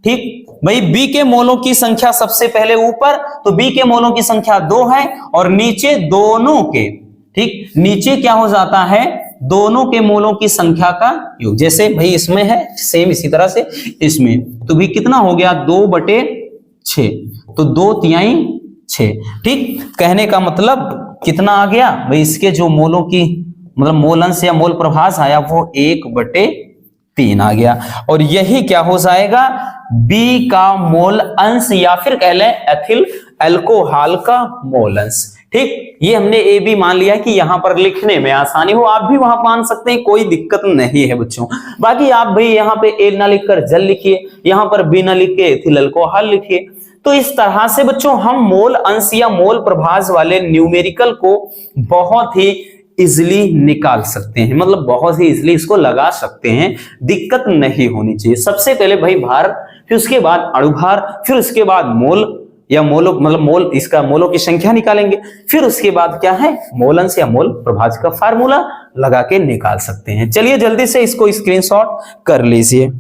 ठीक भाई B के मोलों की संख्या सबसे पहले ऊपर, तो B के मोलों की संख्या 2 है और नीचे दोनों के, ठीक, नीचे क्या हो जाता है, दोनों के मोलों की संख्या का योग। जैसे भाई इसमें है सेम इसी तरह से इसमें, तो भी कितना हो गया 2/6, तो 2 तिहाई 6। ठीक, कहने का मतलब कितना आ गया भाई, इसके जो मोलों की मतलब मोल अंश या मोल प्रभाज आया वो 1/3 आ गया, और यही क्या हो जाएगा बी का मोल अंश या फिर कह लें एथिल अल्कोहल का मोल अंश। ठीक, ये हमने ए बी मान लिया कि यहां पर लिखने में आसानी हो, आप भी वहां मान सकते हैं, कोई दिक्कत नहीं है बच्चों। बाकी आप भाई यहाँ पे ए ना लिखकर जल लिखिए, यहां पर बी ना लिख के एथिल अल्कोहल लिखिए। तो इस तरह से बच्चों हम मोल अंश या मोल प्रभाज वाले न्यूमेरिकल को बहुत ही इजिली निकाल सकते हैं, मतलब बहुत ही इजिली इसको लगा सकते हैं, दिक्कत नहीं होनी चाहिए। सबसे पहले भाई भार, फिर उसके बाद अणुभार, फिर उसके बाद मोल या मोलो मतलब मोल, इसका मोलों की संख्या निकालेंगे, फिर उसके बाद क्या है मोल अंश या मोल प्रभाज का फार्मूला लगा के निकाल सकते हैं। चलिए जल्दी से इसको स्क्रीनशॉट कर लीजिए।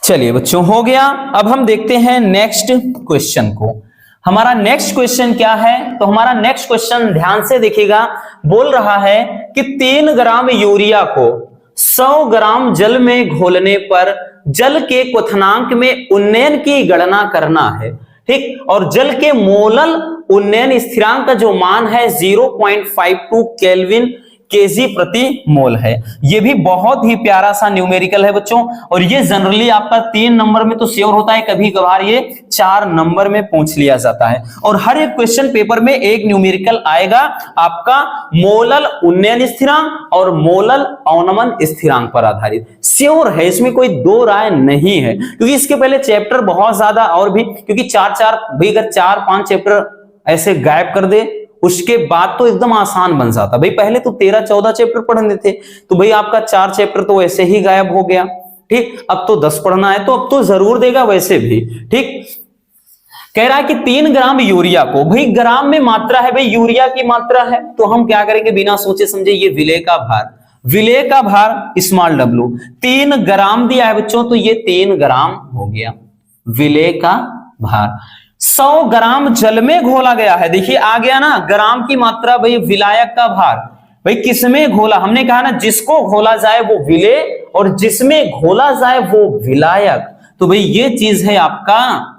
चलिए बच्चों हो गया। अब हम देखते हैं नेक्स्ट क्वेश्चन को। हमारा नेक्स्ट क्वेश्चन क्या है? तो हमारा नेक्स्ट क्वेश्चन ध्यान से देखिएगा, बोल रहा है कि 3 ग्राम यूरिया को 100 ग्राम जल में घोलने पर जल के क्वथनांक में उन्नयन की गणना करना है। ठीक, और जल के मोलल उन्नयन स्थिरांक का जो मान है 0.52 केल्विन केजी प्रति मोल है। ये भी बहुत ही प्यारा सा न्यूमेरिकल है बच्चों, और ये जनरली आपका 3 नंबर में तो श्योर होता है, कभी कभार ये 4 नंबर में पूछ लिया जाता है। और हर एक क्वेश्चन पेपर में एक न्यूमेरिकल आएगा आपका मोलल उन्नयन स्थिरांक और मोलल अवनमन स्थिरांक पर आधारित, श्योर है, इसमें कोई दो राय नहीं है। क्योंकि इसके पहले चैप्टर बहुत ज्यादा और भी, क्योंकि 4-4 भाई अगर 4-5 चैप्टर ऐसे गायब कर दे उसके बाद तो एकदम आसान बन जाता। भाई पहले तो 13-14 चैप्टर पढ़ने थे, तो भाई आपका 4 चैप्टर तो वैसे ही गायब हो गया। ठीक, अब तो 10 पढ़ना है, तो अब तो जरूर देगा वैसे भी। ठीक, कह रहा है कि 3 ग्राम यूरिया को, भाई ग्राम में मात्रा है, भाई यूरिया की मात्रा है, तो हम क्या करेंगे बिना सोचे समझे, ये विलेय का भार, विलेय का भार स्मॉल w 3 ग्राम दिया है बच्चों, तो ये 3 ग्राम हो गया विलेय का भार। 100 ग्राम जल में घोला गया है, देखिए आ गया ना ग्राम की मात्रा, भाई विलायक का भार, भाई किसमें घोला, हमने कहा ना जिसको घोला जाए वो विलेय और जिसमें घोला जाए वो विलायक, तो भाई ये चीज है आपका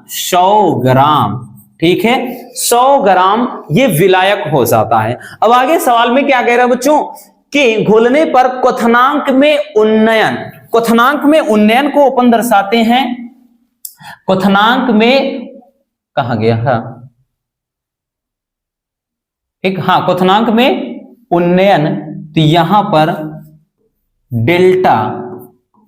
100 ग्राम। ठीक है, 100 ग्राम ये विलायक हो जाता है। अब आगे सवाल में क्या कह रहा है बच्चों कि घोलने पर क्वथनांक में उन्नयन, क्वथनांक में उन्नयन को अपन दर्शाते हैं, क्वथनांक में कहां गया है एक, हाँ क्वथनांक में उन्नयन, तो यहां पर डेल्टा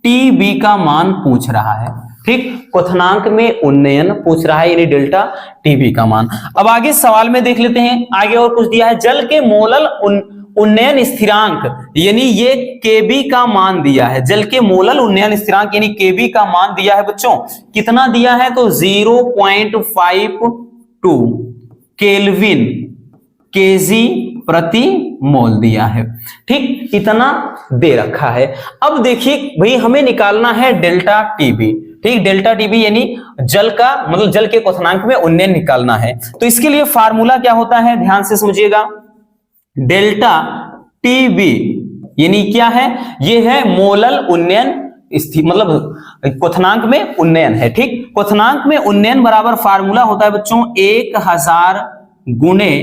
टीबी का मान पूछ रहा है। ठीक, क्वथनांक में उन्नयन पूछ रहा है, यानी डेल्टा टीबी का मान। अब आगे सवाल में देख लेते हैं, आगे और कुछ दिया है, जल के मोलल उन्नयन स्थिरांक, यानी ये केबी का मान दिया है, जल के मोलल उन्नयन स्थिरांक यानी केबी का मान दिया है बच्चों, कितना दिया है तो 0.52 केल्विन केजी प्रति मोल दिया है। ठीक, इतना दे रखा है। अब देखिए भाई हमें निकालना है डेल्टा टीबी। ठीक, डेल्टा टीबी यानी जल का मतलब जल के क्वथनांक में उन्नयन निकालना है। तो इसके लिए फार्मूला क्या होता है, ध्यान से समझिएगा, डेल्टा टीबी यानी क्या है, ये है मोलल उन्नयन मतलब क्वथनांक में उन्नयन है। ठीक, क्वथनांक में उन्नयन बराबर फार्मूला होता है बच्चों 1000 गुणे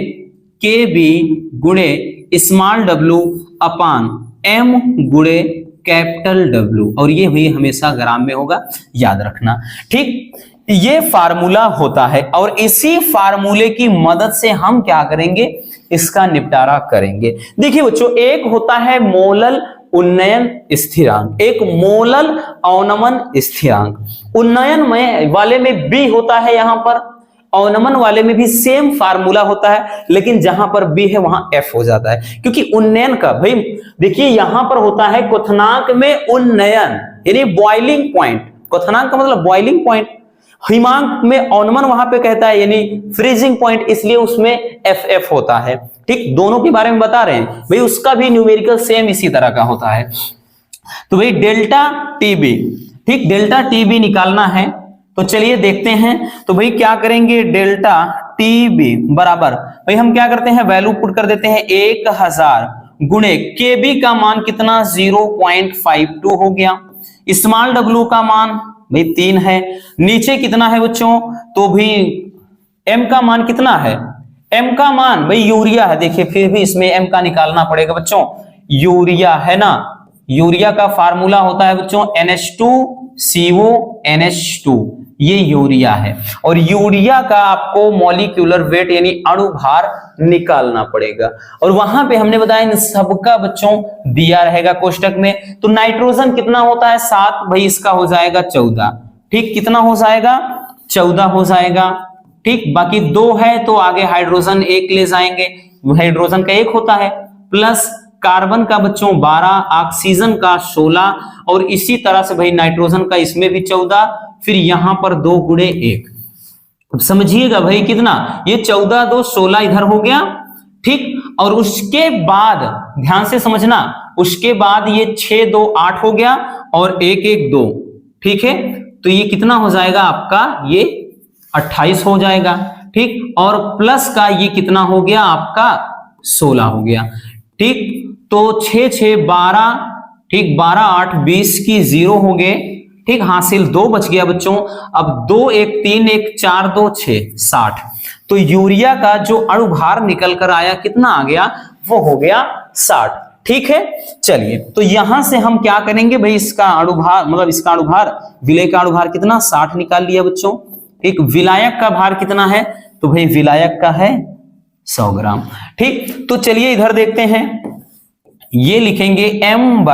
केबी गुणे स्मॉल w अपान m गुणे कैपिटल W, और ये भी हमेशा ग्राम में होगा, याद रखना। ठीक, ये फार्मूला होता है और इसी फार्मूले की मदद से हम क्या करेंगे, इसका निपटारा करेंगे। देखिए बच्चों, एक होता है मोलल उन्नयन स्थिरांक, एक मोलल अवनमन स्थिरांक। उन्नयन में वाले में B होता है, यहां पर अवनमन वाले में भी सेम फार्मूला होता है, लेकिन जहां पर B है वहां F हो जाता है, क्योंकि उन्नयन का भाई देखिए यहां पर होता है क्वथनांक में उन्नयन यानी बॉइलिंग पॉइंट, क्वथनांक का मतलब बॉइलिंग पॉइंट, हिमांक में अवनमन वहां पे कहता है यानी फ्रीजिंग पॉइंट, इसलिए उसमें FF होता है। ठीक, दोनों के बारे में बता रहे हैं भाई, उसका भी न्यूमेरिकल सेम इसी तरह का होता है। तो भाई डेल्टा टीबी, ठीक, डेल्टा टीबी निकालना है, तो चलिए देखते हैं। तो भाई क्या करेंगे, डेल्टा टीबी बराबर भाई हम क्या करते हैं, वैल्यू पुट कर देते हैं 1000 गुणे केबी का मान कितना 0.52 हो गया, स्मॉल w का मान भाई 3 है, नीचे कितना है बच्चों, तो भी m का मान कितना है, m का मान भाई यूरिया है, देखिए फिर भी इसमें m का निकालना पड़ेगा बच्चों, यूरिया है ना, यूरिया का फार्मूला होता है बच्चों NH2CO NH2, ये यूरिया है। और यूरिया का आपको मॉलिक्यूलर वेट यानी अणु भार निकालना पड़ेगा, और वहां पे हमने बताया इन सबका बच्चों दिया रहेगा कोष्टक में। तो नाइट्रोजन कितना होता है 7, भाई इसका हो जाएगा 14, ठीक, कितना हो जाएगा 14 हो जाएगा, ठीक। बाकी 2 है तो आगे हाइड्रोजन 1 ले जाएंगे, हाइड्रोजन का 1 होता है, प्लस कार्बन का बच्चों 12, ऑक्सीजन का 16, और इसी तरह से भाई नाइट्रोजन का इसमें भी 14, फिर यहां पर 2 गुणे 1। अब समझिएगा भाई कितना, ये 14 2 16 इधर हो गया, ठीक। और उसके बाद ध्यान से समझना, उसके बाद ये 6 2 8 हो गया, और 1 1 2, ठीक है। तो ये कितना हो जाएगा आपका, ये 28 हो जाएगा, ठीक। और प्लस का ये कितना हो गया आपका 16 हो गया, ठीक। तो 6 6 12, ठीक, 12 8 20 की 0 हो गए, ठीक। हासिल 2 बच गया बच्चों। अब 2 1 3 1 4 2 6 60। तो यूरिया का जो अणु भार निकल कर आया कितना आ गया, वो हो गया 60, ठीक है। चलिए, तो यहां से हम क्या करेंगे भाई, इसका अणु भार मतलब इसका अणु भार, विलय का अणु भार कितना 60 निकाल लिया बच्चों, ठीक। विलायक का भार कितना है, तो भाई विलायक का है 100 ग्राम, ठीक। तो चलिए इधर देखते हैं, ये लिखेंगे m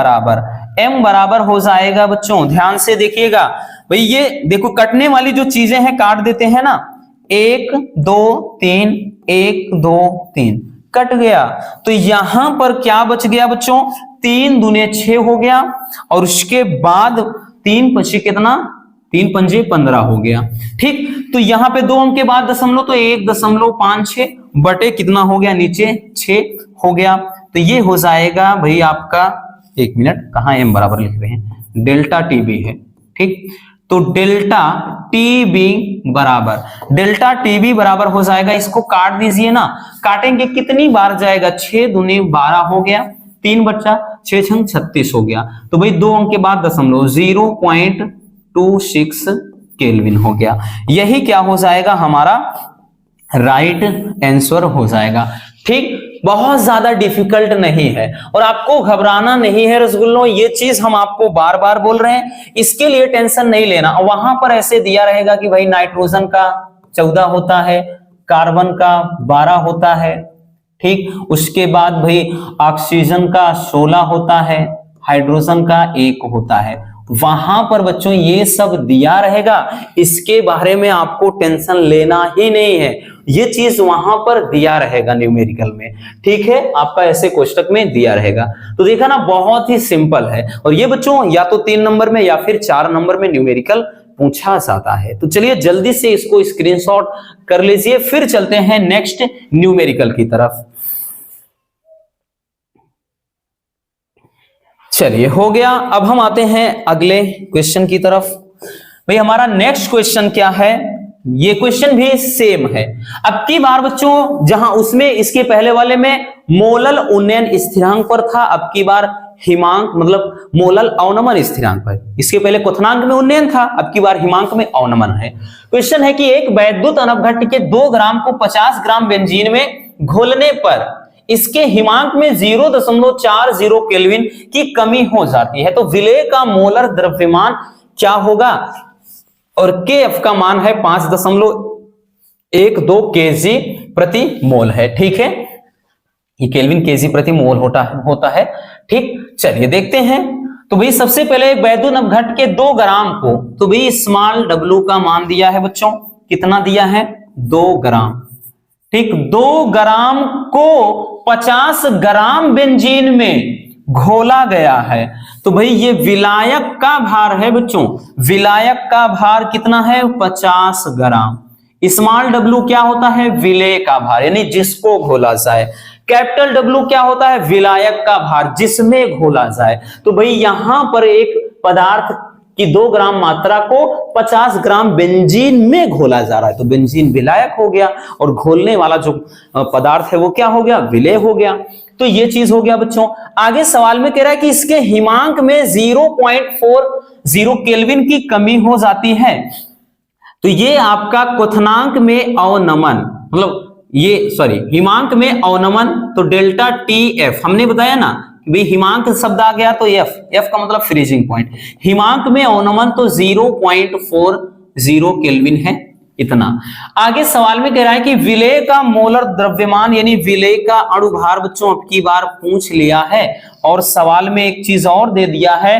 बराबर हो जाएगा बच्चों, ध्यान से देखिएगा भाई, ये देखो कटने वाली जो चीजें हैं काट देते हैं ना, 1 2 3 1 2 3 कट गया। तो यहां पर क्या बच गया बच्चों, 3 दूने 6 हो गया, और उसके बाद 3 पचे कितना, 3 पंजे 15 हो गया, ठीक। तो यहां पे 2 अंक के बाद दशमलव, तो 1.56 बटे कितना हो गया, नीचे 6 हो गया। तो ये हो जाएगा भाई आपका, 1 मिनट, कहां m बराबर लिख रहे हैं, डेल्टा टीबी है, ठीक। तो डेल्टा टीबी बराबर हो जाएगा, इसको काट दीजिए ना, काटेंगे कितनी बार जाएगा, 6 दूनी 12 हो गया, 3 बच्चा, 6 छंग 36 हो गया। तो भाई 2 अंक के बाद दशमलव, 0.26 केल्विन हो गया। यही क्या हो जाएगा, हमारा राइट आंसर हो जाएगा, ठीक। बहुत ज्यादा डिफिकल्ट नहीं है, और आपको घबराना नहीं है रसगुल्लों, ये चीज हम आपको बार बार बोल रहे हैं, इसके लिए टेंशन नहीं लेना। वहां पर ऐसे दिया रहेगा कि भाई नाइट्रोजन का 14 होता है, कार्बन का 12 होता है, ठीक। उसके बाद भाई ऑक्सीजन का 16 होता है, हाइड्रोजन का 1 होता है। वहां पर बच्चों ये सब दिया रहेगा, इसके बारे में आपको टेंशन लेना ही नहीं है, ये चीज वहां पर दिया रहेगा न्यूमेरिकल में, ठीक है। आपका ऐसे कोष्टक में दिया रहेगा। तो देखा ना, बहुत ही सिंपल है, और ये बच्चों या तो 3 नंबर में या फिर 4 नंबर में न्यूमेरिकल पूछा जाता है। तो चलिए जल्दी से इसको स्क्रीनशॉट कर लीजिए, फिर चलते हैं नेक्स्ट न्यूमेरिकल की तरफ। चलिए हो गया, अब हम आते हैं अगले क्वेश्चन की तरफ। भाई हमारा नेक्स्ट क्वेश्चन क्या है, ये क्वेश्चन भी सेम है। अब की बार बच्चों, जहां उसमें इसके पहले वाले में मोलल उन्नयन स्थिरांक पर था, अब की बार हिमांक मतलब मोलल अवनमन स्थिरांक पर। इसके पहले क्वथनांक में उन्नयन था, अब की बार हिमांक में अवनमन है। क्वेश्चन है कि एक वैद्युत अनवघट के 2 ग्राम को 50 ग्राम बेंजीन में घोलने पर इसके हिमांक में 0.40 केल्विन की कमी हो जाती है, तो विलेय का मोलर द्रव्यमान क्या होगा, और KF का मान है 5.12 केजी प्रति मोल है, ठीक है। ये केल्विन केजी प्रति मोल होता है, ठीक। चलिए देखते हैं। तो भाई सबसे पहले वैद्युत अवघट के 2 ग्राम को, तो भाई स्मॉल w का मान दिया है बच्चों, कितना दिया है 2 ग्राम, ठीक। 2 ग्राम को 50 ग्राम बेंजीन में घोला गया है, तो भाई ये विलायक का भार है बच्चों, विलायक का भार कितना है 50 ग्राम। स्मॉल w क्या होता है, विलेय का भार यानी जिसको घोला जाए। कैपिटल W क्या होता है, विलायक का भार जिसमें घोला जाए। तो भाई यहां पर एक पदार्थ की 2 ग्राम मात्रा को 50 ग्राम बेंजीन में घोला जा रहा है, तो बेंजीन विलायक हो गया, और घोलने वाला जो पदार्थ है वो क्या हो गया, विलेय हो गया। तो ये चीज हो गया बच्चों। आगे सवाल में कह रहा है कि इसके हिमांक में 0.40 केल्विन की कमी हो जाती है, तो ये आपका क्वथनांक में अवनमन मतलब ये हिमांक में अवनमन, तो डेल्टा TF हमने बताया ना भाई हिमांक शब्द आ गया तो एफ का मतलब फ्रीजिंग पॉइंट, हिमांक में अवनमन तो 0.40 केल्विन है, इतना। आगे सवाल में कह रहा है कि विलेय का मोलर द्रव्यमान यानी विलेय का अणुभार बच्चों अब की बार पूछ लिया है, और सवाल में एक चीज और दे दिया है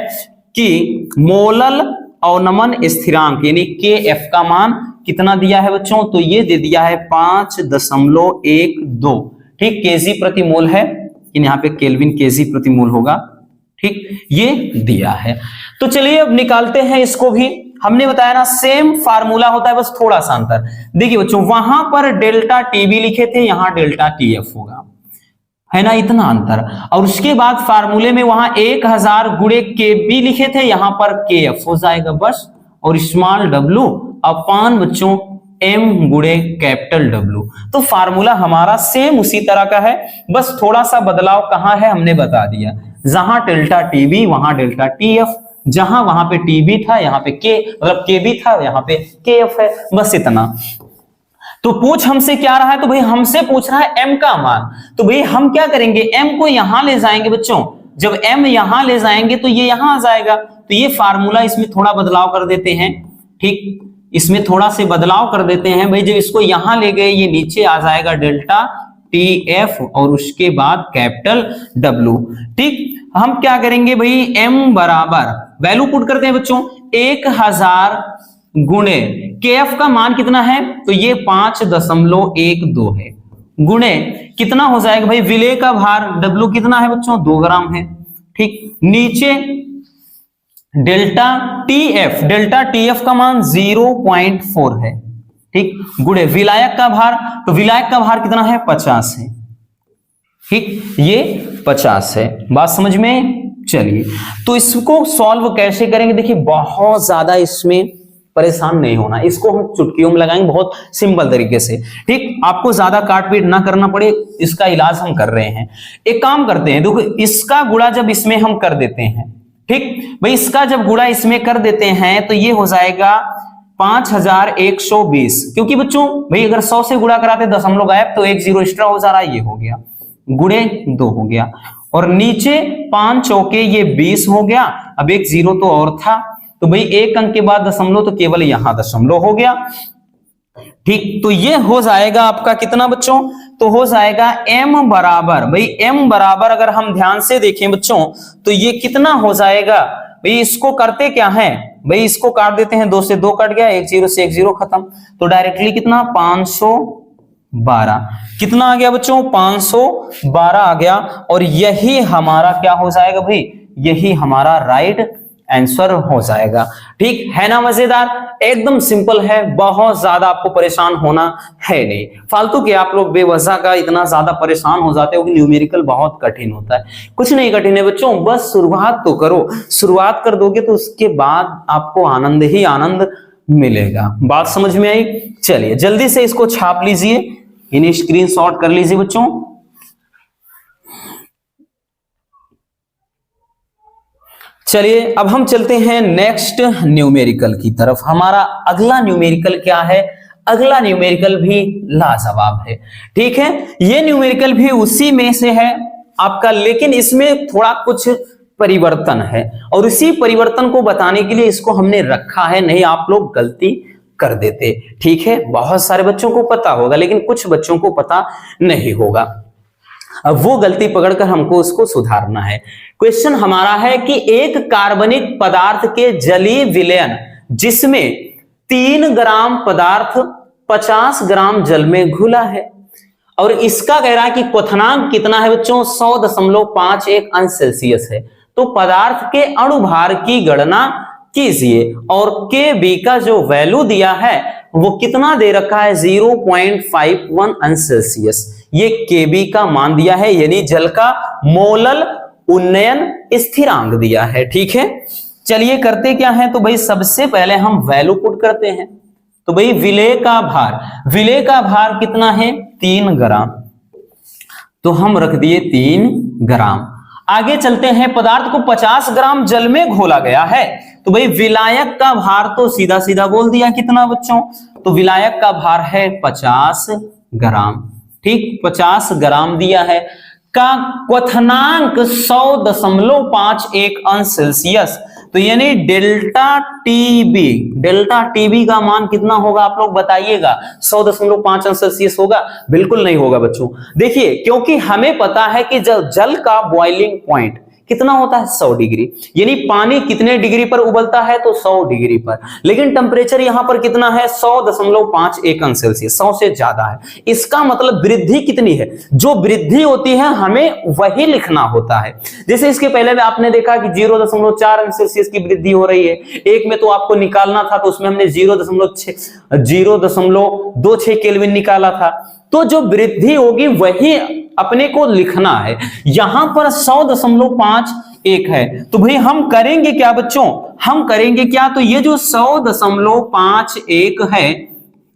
कि मोलल अवनमन स्थिरांक यानी के एफ का मान कितना दिया है बच्चों, तो ये दे दिया है 5.12, ठीक, केजी प्रति मोल है, यहाँ पे केल्विन केजी प्रति मोल होगा, ठीक, ये दिया है। तो चलिए अब निकालते हैं इसको भी। हमने बताया ना सेम फार्मूला होता है, बस थोड़ा सा अंतर। देखिए बच्चों वहां पर डेल्टा टीबी लिखे थे, यहां डेल्टा टीएफ होगा, है ना, इतना अंतर। और उसके बाद फार्मूले में वहां 1000 गुणे केबी लिखे थे, यहां पर केएफ हो जाएगा बस, और स्मॉल डब्लू अपान बच्चों एम गुणे कैपिटल डब्लू। तो फार्मूला हमारा सेम उसी तरह का है, बस थोड़ा सा बदलाव कहां है हमने बता दिया। जहां डेल्टा टीबी वहां डेल्टा टीएफ, जहां वहां पे टीबी था यहाँ पे के मतलब केबी था, यहाँ पे केएफ है, बस इतना। तो पूछ हमसे क्या रहा है, तो भाई हमसे पूछ रहा है एम का मान। तो भाई हम क्या करेंगे, एम को यहां ले जाएंगे बच्चों, जब एम यहां ले जाएंगे तो ये यहां आ जाएगा। तो ये फार्मूला इसमें थोड़ा बदलाव कर देते हैं, ठीक, इसमें थोड़ा से बदलाव कर देते हैं भाई। जब इसको यहां ले गए ये नीचे आ जाएगा डेल्टा टी एफ और उसके बाद कैपिटल डब्लू, ठीक। हम क्या करेंगे भाई, एम बराबर वैल्यू पुट करते हैं बच्चों 1000 गुणे के एफ का मान कितना है, तो ये 5.12 है, गुणे कितना हो जाएगा भाई, विलेय का भार डब्लू कितना है बच्चों 2 ग्राम है, ठीक। नीचे डेल्टा टीएफ का मान 0.4 है, ठीक, गुणे विलायक का भार, तो विलायक का भार कितना है 50 है, ठीक, ये 50 है। बात समझ में? चलिए तो इसको सॉल्व कैसे करेंगे, देखिए बहुत ज्यादा इसमें परेशान नहीं होना, इसको हम चुटकियों में लगाएंगे बहुत सिंपल तरीके से, ठीक, आपको ज्यादा काट पीट ना करना पड़े, इसका इलाज हम कर रहे हैं। एक काम करते हैं, देखो इसका गुणा जब इसमें हम कर देते हैं, ठीक भाई, इसका जब गुणा इसमें कर देते हैं तो ये हो जाएगा 5120, क्योंकि बच्चों भाई अगर 100 से गुणा कराते दशमलव गायब तो 1 जीरो एक्स्ट्रा हो जा रहा है, ये हो गया, गुणे 2 हो गया, और नीचे 5 चौके ये 20 हो गया, अब 1 जीरो तो और था, तो भाई 1 अंक के बाद दशमलव, तो केवल यहां दशमलव हो गया, ठीक। तो ये हो जाएगा आपका कितना बच्चों, तो हो जाएगा m बराबर, भाई m बराबर अगर हम ध्यान से देखें बच्चों तो ये कितना हो जाएगा भाई, इसको करते क्या है भाई, इसको काट देते हैं, 2 से 2 कट गया, 1 जीरो से 1 जीरो खत्म, तो डायरेक्टली कितना 512 कितना आ गया बच्चों 512 आ गया, और यही हमारा क्या हो जाएगा भाई, यही हमारा राइट आंसर हो जाएगा, ठीक है ना। मजेदार, एकदम सिंपल है, बहुत ज्यादा आपको परेशान होना है नहीं। फालतू के आप लोग बेवजह का इतना ज्यादा परेशान हो जाते हो कि न्यूमेरिकल बहुत कठिन होता है, कुछ नहीं कठिन है बच्चों, बस शुरुआत तो करो, शुरुआत कर दोगे तो उसके बाद आपको आनंद ही आनंद मिलेगा। बात समझ में आई? चलिए जल्दी से इसको छाप लीजिए, इन्हें स्क्रीनशॉट कर लीजिए बच्चों। चलिए अब हम चलते हैं नेक्स्ट न्यूमेरिकल की तरफ। हमारा अगला न्यूमेरिकल क्या है, अगला न्यूमेरिकल भी लाजवाब है, ठीक है। ये न्यूमेरिकल भी उसी में से है आपका, लेकिन इसमें थोड़ा कुछ परिवर्तन है, और इसी परिवर्तन को बताने के लिए इसको हमने रखा है, नहीं आप लोग गलती कर देते, ठीक है। बहुत सारे बच्चों को पता होगा लेकिन कुछ बच्चों को पता नहीं होगा, अब वो गलती पकड़कर हमको उसको सुधारना है। क्वेश्चन हमारा है कि एक कार्बनिक पदार्थ के जलीय विलयन जिसमें 3 ग्राम पदार्थ 50 ग्राम जल में घुला है, और इसका कह रहा है कि क्वथनांक कितना है बच्चों 100.51 अंश सेल्सियस है, तो पदार्थ के अणुभार की गणना कीजिए, और के बी का जो वैल्यू दिया है वो कितना दे रखा है 0.51 अंश सेल्सियस, ये केबी का मान दिया है, यानी जल का मोलल उन्नयन स्थिरांक दिया है, ठीक है। चलिए करते क्या है, तो भाई सबसे पहले हम वैल्यू पुट करते हैं, तो भाई विलेय का भार कितना है 3 ग्राम, तो हम रख दिए 3 ग्राम। आगे चलते हैं, पदार्थ को 50 ग्राम जल में घोला गया है, तो भाई विलायक का भार तो सीधा सीधा बोल दिया कितना बच्चों, तो विलायक का भार है 50 ग्राम, ठीक 50 ग्राम दिया है। का क्वथनांक 100.51 अंश सेल्सियस, तो यानी डेल्टा टीबी का मान कितना होगा आप लोग बताइएगा? 100.5 अंश सेल्सियस होगा? बिल्कुल नहीं होगा बच्चों। देखिए, क्योंकि हमें पता है कि जल का बॉइलिंग पॉइंट कितना होता है? 100 डिग्री। यानी पानी कितने डिग्री पर उबलता है? तो 100 डिग्री पर। लेकिन टेम्परेचर यहां पर कितना है? 100.51 अंश सेल्सियस, 100 से ज्यादा है। इसका मतलब वृद्धि कितनी है? जो वृद्धि होती है हमें वही लिखना होता है। जैसे इसके पहले में आपने देखा कि 0.4 अंश सेल्सियस की वृद्धि हो रही है, एक में तो आपको निकालना था, तो उसमें हमने 0.26 केल्विन निकाला था। तो जो वृद्धि होगी वही अपने को लिखना है। यहां पर 100.51 है, तो भाई हम करेंगे क्या बच्चों? हम करेंगे क्या? तो ये जो 100.51 है,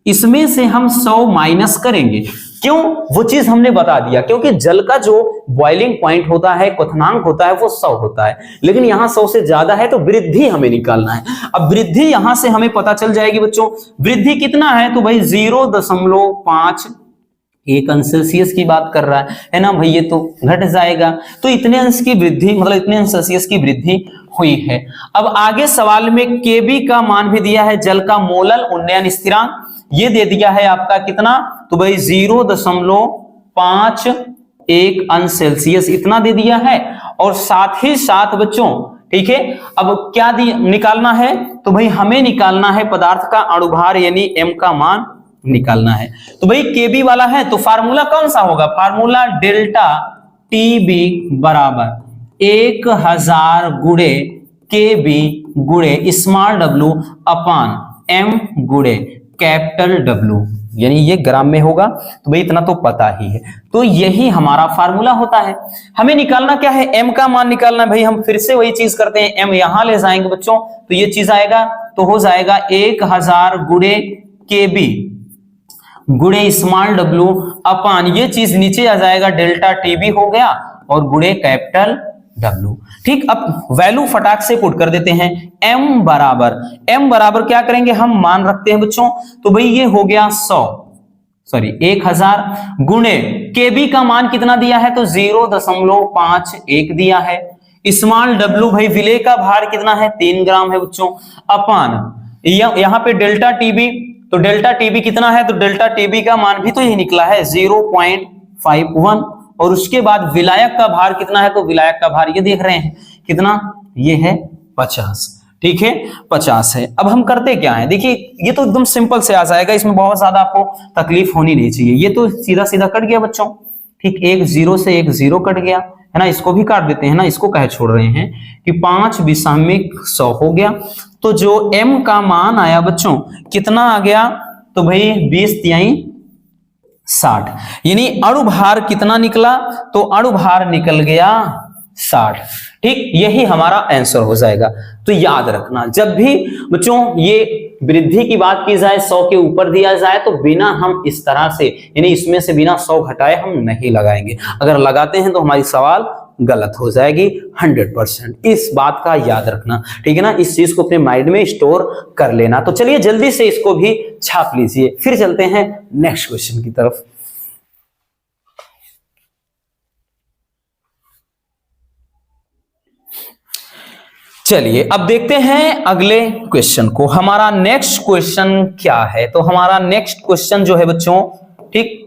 इसमें से हम 100 माइनस करेंगे। क्यों? वो चीज हमने बता दिया, क्योंकि जल का जो बॉइलिंग पॉइंट होता है, क्वथनांक होता है, वो 100 होता है। लेकिन यहां 100 से ज्यादा है, तो वृद्धि हमें निकालना है। अब वृद्धि यहां से हमें पता चल जाएगी बच्चों। वृद्धि कितना है? तो भाई 0.51 अंश सेल्सियस की बात कर रहा है ना भाई, ये तो घट जाएगा। तो इतने अंश की वृद्धि, मतलब इतने अंश सेल्सियस की वृद्धि हुई है। अब आगे सवाल में केबी का मान भी दिया है, जल का मोलल उन्नयन स्थिरांक ये दे दिया है आपका कितना? तो भाई 0.51 अंश सेल्सियस इतना दे दिया है। और साथ ही साथ बच्चों, ठीक है, अब क्या निकालना है? तो भाई हमें निकालना है पदार्थ का अणुभार, यानी m का मान निकालना है। तो भाई केबी वाला है, तो फार्मूला कौन सा होगा? फार्मूला डेल्टा टीबी बराबर 1000 गुणे केबी गुणे स्मॉल w अपान m गुणे कैपिटल W, यानी ये ग्राम में होगा। तो भाई इतना तो पता ही है। तो यही हमारा फार्मूला होता है। हमें निकालना क्या है? m का मान निकालना है। भाई हम फिर से वही चीज करते हैं, m यहां ले जाएंगे बच्चों, तो ये चीज आएगा, तो हो जाएगा 1000 गुणे केबी गुणे स्मॉल w अपान, ये चीज नीचे आ जाएगा, डेल्टा टीबी हो गया, और गुणे कैपिटल W। ठीक, अब वैल्यू फटाक से पुट कर देते हैं। m बराबर क्या करेंगे? हम मान रखते हैं बच्चों, तो भाई ये हो गया 1000 गुणे kb का मान कितना दिया है? तो 0.51 दिया है। स्मॉल w, भाई विलेय का भार कितना है? 3 ग्राम है बच्चों, अपान यहां पे डेल्टा टीबी, तो डेल्टा टीबी कितना है? तो डेल्टा टीबी का मान भी तो यही निकला है 0.51, और उसके बाद विलायक का भार कितना है? तो विलायक का भार ये देख रहे हैं कितना, ये है 50। ठीक है, 50 है। अब हम करते क्या है? देखिए, ये तो एकदम सिंपल से आ जाएगा, इसमें बहुत ज्यादा आपको तकलीफ होनी नहीं चाहिए। ये तो सीधा सीधा कट गया बच्चों। ठीक, एक 0 से एक 0 कट गया है ना, इसको भी काट देते हैं ना, इसको कहे छोड़ रहे हैं कि 5 विषमिक 100 हो गया। तो जो m का मान आया बच्चों कितना आ गया? तो भाई 20 तिहाई 60, यानी अणुभार कितना निकला? तो अणुभार निकल गया 60। ठीक, यही हमारा आंसर हो जाएगा। तो याद रखना, जब भी बच्चों ये वृद्धि की बात की जाए, 100 के ऊपर दिया जाए, तो बिना हम इस तरह से, यानी इसमें से बिना 100 घटाए हम नहीं लगाएंगे। अगर लगाते हैं तो हमारी सवाल गलत हो जाएगी 100%। इस बात का याद रखना, ठीक है ना, इस चीज को अपने माइंड में स्टोर कर लेना। तो चलिए जल्दी से इसको भी छाप लीजिए, फिर चलते हैं नेक्स्ट क्वेश्चन की तरफ। चलिए अब देखते हैं अगले क्वेश्चन को। हमारा नेक्स्ट क्वेश्चन क्या है? तो हमारा नेक्स्ट क्वेश्चन जो है बच्चों, ठीक,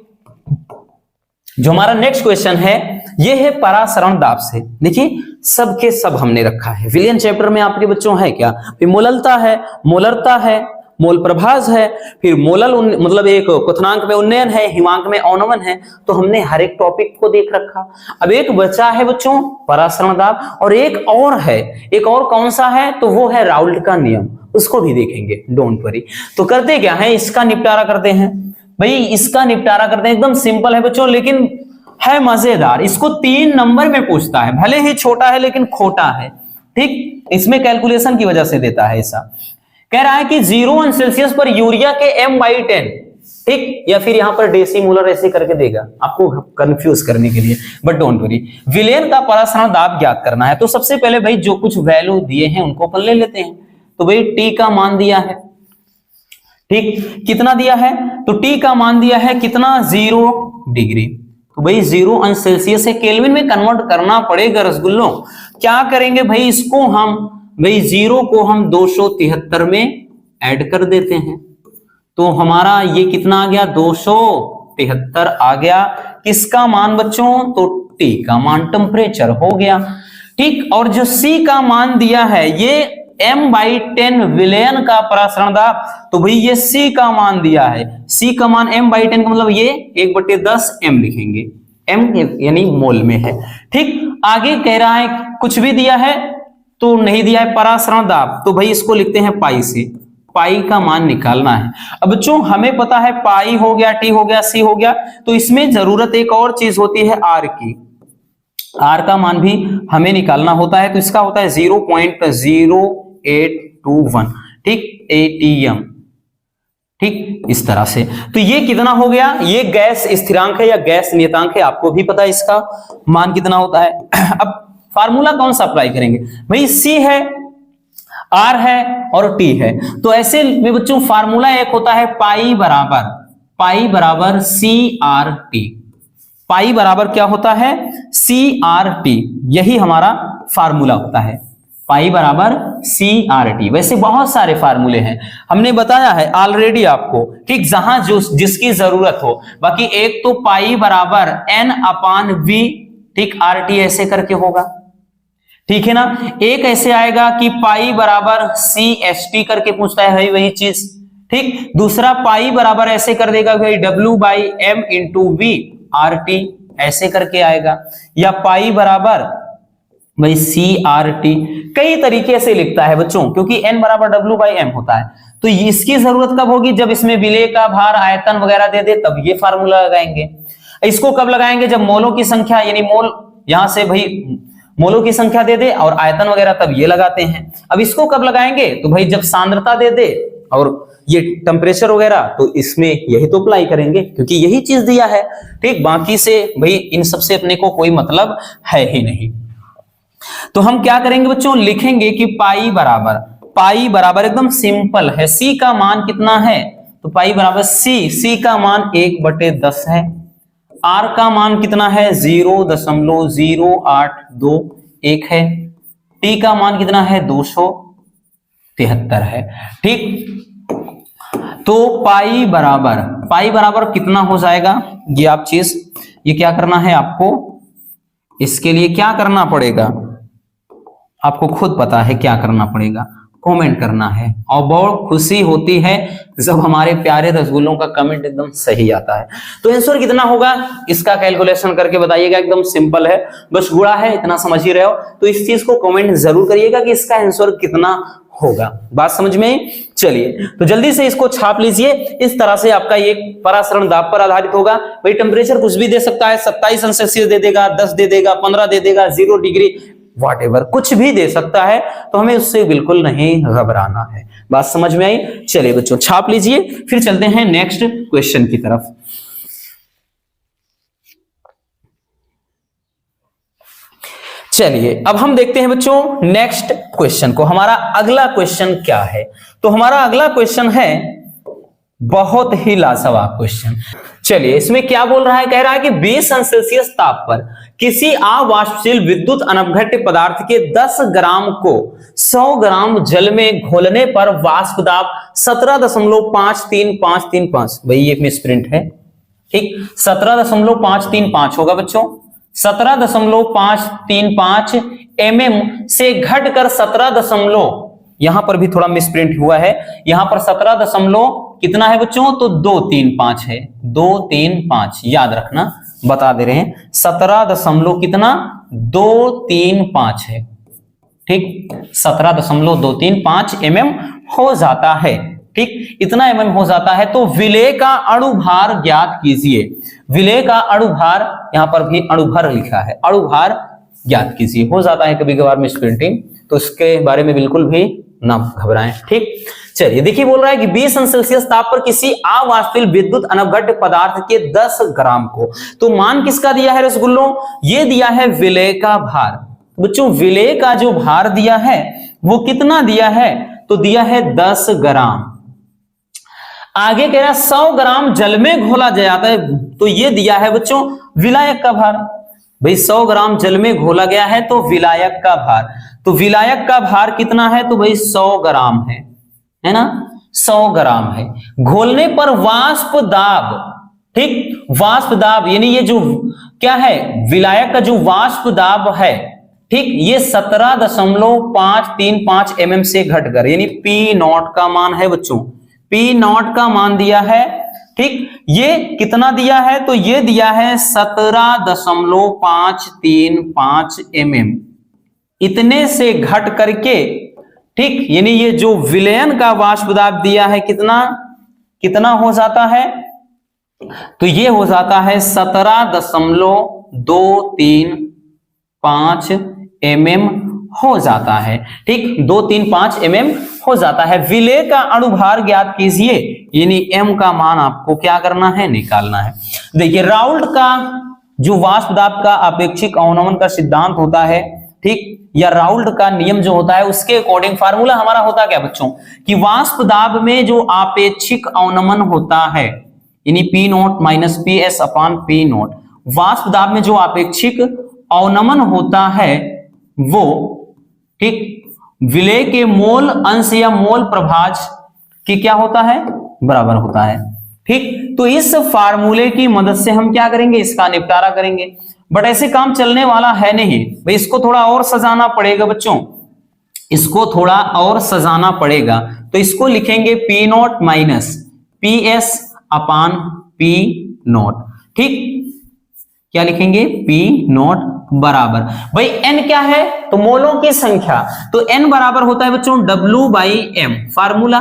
जो हमारा नेक्स्ट क्वेश्चन है ये है परासरण दाब से। देखिए सबके सब हमने रखा है, विलियन चैप्टर में आपके बच्चों है क्या? फिर मोललता है, मोलरता है, मोल प्रभाज है, फिर मोलल मतलब एक क्वथनांक में उन्नयन है, हिमांक में अवनमन है। तो हमने हर एक टॉपिक को देख रखा। अब एक बचा है बच्चों परासरण दाब, और एक और है, एक और कौन सा है? तो वो है राउल्ट का नियम, उसको भी देखेंगे, डोंट वरी। तो करते क्या है, इसका निपटारा करते हैं भाई, इसका निपटारा करते हैं। एकदम सिंपल है बच्चों, लेकिन है मजेदार। इसको 3 नंबर में पूछता है, भले ही छोटा है लेकिन खोटा है। ठीक, इसमें कैलकुलेशन की वजह से देता है ऐसा। कह रहा है कि 0 सेल्सियस पर यूरिया के m/10, ठीक, या फिर यहां पर डेसीमोलर ऐसे करके देगा आपको कंफ्यूज करने के लिए, बट डोंट वरी। विलेन का परासरण दाब ज्ञात करना है। तो सबसे पहले भाई जो कुछ वैल्यू दिए हैं उनको अपन ले लेते हैं। तो भाई T का मान दिया है, ठीक, कितना दिया है? तो T का मान दिया है कितना? 0 डिग्री। तो भाई 0 अंश सेल्सियस से केल्विन में कन्वर्ट करना पड़ेगा रसगुल्लों। क्या करेंगे भाई, इसको हम भाई 0 को हम 273 में ऐड कर देते हैं, तो हमारा ये कितना आ गया, 273 आ गया। किसका मान बच्चों, तो T का मान, टेम्परेचर हो गया। ठीक, और जो C का मान दिया है ये m/10 विलयन का परासरण दाब, तो भाई ये C का मान दिया है, C का मान m/10 का मतलब ये 1/10 m लिखेंगे, m यानी मोल में है। ठीक, आगे कह रहा है कुछ भी दिया है तो नहीं दिया है परासरण दाब, तो भाई इसको लिखते हैं पाई से, पाई का मान निकालना है। अब बच्चों हमें पता है पाई हो गया, टी हो गया, सी हो गया, तो इसमें जरूरत एक और चीज होती है आर की, आर का मान भी हमें निकालना होता है, तो इसका होता है 0.0821, ठीक, एटीएम। ठीक, इस तरह से। तो ये कितना हो गया, ये गैस स्थिरांक है या गैस नियतांक है, आपको भी पता है इसका मान कितना होता है। अब फार्मूला कौन सा अप्लाई करेंगे भाई, सी है, आर है और टी है, तो ऐसे में बच्चों फार्मूला एक होता है पाई बराबर सी आर टी, पाई बराबर क्या होता है, सी आर टी, यही हमारा फार्मूला होता है, पाई बराबर सी आर टी। वैसे बहुत सारे फार्मूले हैं, हमने बताया है ऑलरेडी आपको, ठीक, जहां जो जिसकी जरूरत हो। बाकी एक तो पाई बराबर n/v, ठीक, आर टी ऐसे करके होगा, ठीक है ना। एक ऐसे आएगा कि पाई बराबर सी एस टी करके पूछता है भाई, वही चीज, ठीक। दूसरा पाई बराबर ऐसे कर देगा भाई W/m × v आर टी, ऐसे करके आएगा, या पाई बराबर भाई सी आर टी, कई तरीके से लिखता है बच्चों, क्योंकि n बराबर W/m होता है। तो इसकी जरूरत कब होगी, जब इसमें विलेय का भार, आयतन वगैरह दे दे, तब ये फार्मूला लगाएंगे। इसको कब लगाएंगे, जब मोलों की संख्या, यानी मोल यहां से भाई मोलों की संख्या दे दे और आयतन वगैरह, तब ये लगाते हैं। अब इसको कब लगाएंगे, तो भाई जब सांद्रता दे दे और ये टेम्परेचर वगैरह, तो इसमें यही तो अप्लाई करेंगे, क्योंकि यही चीज दिया है, ठीक। बाकी से भाई इन सबसे अपने को कोई मतलब है ही नहीं। तो हम क्या करेंगे बच्चों, लिखेंगे कि पाई बराबर एकदम सिंपल है, सी का मान कितना है, तो पाई बराबर सी का मान 1/10 है, आर का मान कितना है 0.0821 है, टी का मान कितना है 273 है, ठीक। तो पाई बराबर कितना हो जाएगा, ये आप चीज, ये क्या करना है आपको, इसके लिए क्या करना पड़ेगा आपको खुद पता है क्या करना पड़ेगा, कमेंट करना है। और बहुत खुशी होती है जब हमारे प्यारे रसगुल्लों का कमेंट एकदम सही आता है। तो आंसर कितना होगा, इसका कैलकुलेशन करके बताइएगा, एकदम सिंपल है, बस गुणा है, इतना समझ ही रहे हो। तो इस चीज को कमेंट जरूर करिएगा कि इसका आंसर कितना होगा, बात समझ में। चलिए तो जल्दी से इसको छाप लीजिए, इस तरह से आपका ये परासरण दाब पर आधारित होगा। भाई टेम्परेचर कुछ भी दे सकता है, 27 अंश सेल्सियस दे देगा, 10 दे देगा, 15 दे देगा, 0 डिग्री, व्हाटएवर कुछ भी दे सकता है, तो हमें उससे बिल्कुल नहीं घबराना है। बात समझ में आई। चलिए बच्चों छाप लीजिए, फिर चलते हैं नेक्स्ट क्वेश्चन की तरफ। चलिए अब हम देखते हैं बच्चों नेक्स्ट क्वेश्चन को। हमारा अगला क्वेश्चन क्या है, तो हमारा अगला क्वेश्चन है बहुत ही लाजवाब क्वेश्चन। चलिए इसमें क्या बोल रहा है, कह रहा है कि 20 अंश सेल्सियस ताप पर किसी अवाष्पशील विद्युत अनवघट्य पदार्थ के 10 ग्राम को 100 ग्राम जल में घोलने पर वाष्प दाब 17.53535। भाई ये मिसप्रिंट है, ठीक, 17.535 होगा बच्चों, 17.535 mm से घटकर 17 यहां पर भी थोड़ा मिसप्रिंट हुआ है, यहां पर 17 कितना है बच्चों, तो 235 है, 235 याद रखना, बता दे रहे हैं 17 कितना 235 है, ठीक, 17.235 mm हो जाता है, ठीक, इतना mm हो जाता है। तो विलेय का अणुभार ज्ञात कीजिए। विलेय का अणुभार, यहां पर भी अणुभार लिखा है, अणुभार ज्ञात कीजिए। हो जाता है कभी कभार मिसप्रिंटिंग, तो इसके बारे में बिल्कुल भी ना घबराएं, ठीक। चलिए देखिए बोल रहा है कि 20 अंश सेल्सियस ताप पर किसी अवाष्पशील विद्युत अनवघट्य पदार्थ के 10 ग्राम को, तो मान किसका दिया है रसगुल्लों, ये दिया है विलेय का भार। बच्चों विलेय का जो भार दिया है वो कितना दिया है, तो दिया है 10 ग्राम। आगे कह रहा 100 ग्राम जल में घोला जाता है, तो ये दिया है बच्चों विलायक का भार। भाई 100 ग्राम जल में घोला गया है तो विलायक का भार, तो विलायक का भार कितना है, तो भाई 100 ग्राम है ना, 100 ग्राम है। घोलने पर वाष्प दाब, ठीक, वाष्प दाब यानी ये जो क्या है विलायक का जो वाष्प दाब है, ठीक, ये 17.535 mm से घटकर, यानी पी नॉट का मान है बच्चों, पी नॉट का मान दिया है, ठीक, ये कितना दिया है, तो ये दिया है 17.535 mm, इतने से घट करके, ठीक, यानी ये जो विलयन का वाष्प दाब दिया है कितना हो जाता है, तो ये हो जाता है 17.235 mm हो जाता है, ठीक, 235 mm हो जाता है। विलेय का अणुभार ज्ञात कीजिए, यानी m का मान आपको क्या करना है, निकालना है। देखिए राउल्ट का जो वाष्प दाब का अपेक्षिक अवनमन का सिद्धांत होता है, ठीक, या राउल्ट का नियम जो होता है उसके अकॉर्डिंग फार्मूला हमारा होता क्या बच्चों, कि वाष्प दाब में जो आपेक्षिक अवनमन होता है, यानी P not minus P S upon P not, वाष्प दाब में जो आपेक्षिक अवनमन होता है वो, ठीक, विलेय के मोल अंश या मोल प्रभाज की क्या होता है, बराबर होता है, ठीक। तो इस फार्मूले की मदद से हम क्या करेंगे, इसका निपटारा करेंगे। बट ऐसे काम चलने वाला है नहीं भाई, इसको थोड़ा और सजाना पड़ेगा बच्चों, इसको थोड़ा और सजाना पड़ेगा। तो इसको लिखेंगे P not minus P S upon P not, ठीक, क्या लिखेंगे, पी नॉट बराबर, भाई एन क्या है, तो मोलों की संख्या, तो एन बराबर होता है बच्चों W बाई एम, फार्मूला।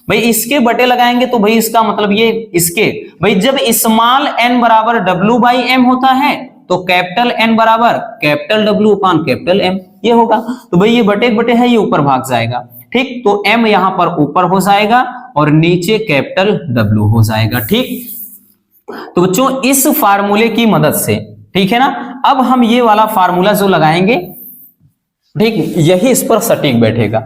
भाई इसके बटे लगाएंगे तो भाई इसका मतलब ये इसके, भाई जब स्मॉल एन बराबर W बाई एम होता है तो कैपिटल एन बराबर कैपिटल W अपान कैपिटल एम, ये होगा। तो भाई ये बटे बटे है, ये ऊपर भाग जाएगा, ठीक, तो एम यहां पर ऊपर हो जाएगा और नीचे कैपिटल W हो जाएगा, ठीक। तो बच्चों इस फार्मूले की मदद से, ठीक है ना, अब हम ये वाला फार्मूला जो लगाएंगे, ठीक, यही इस पर सटीक बैठेगा।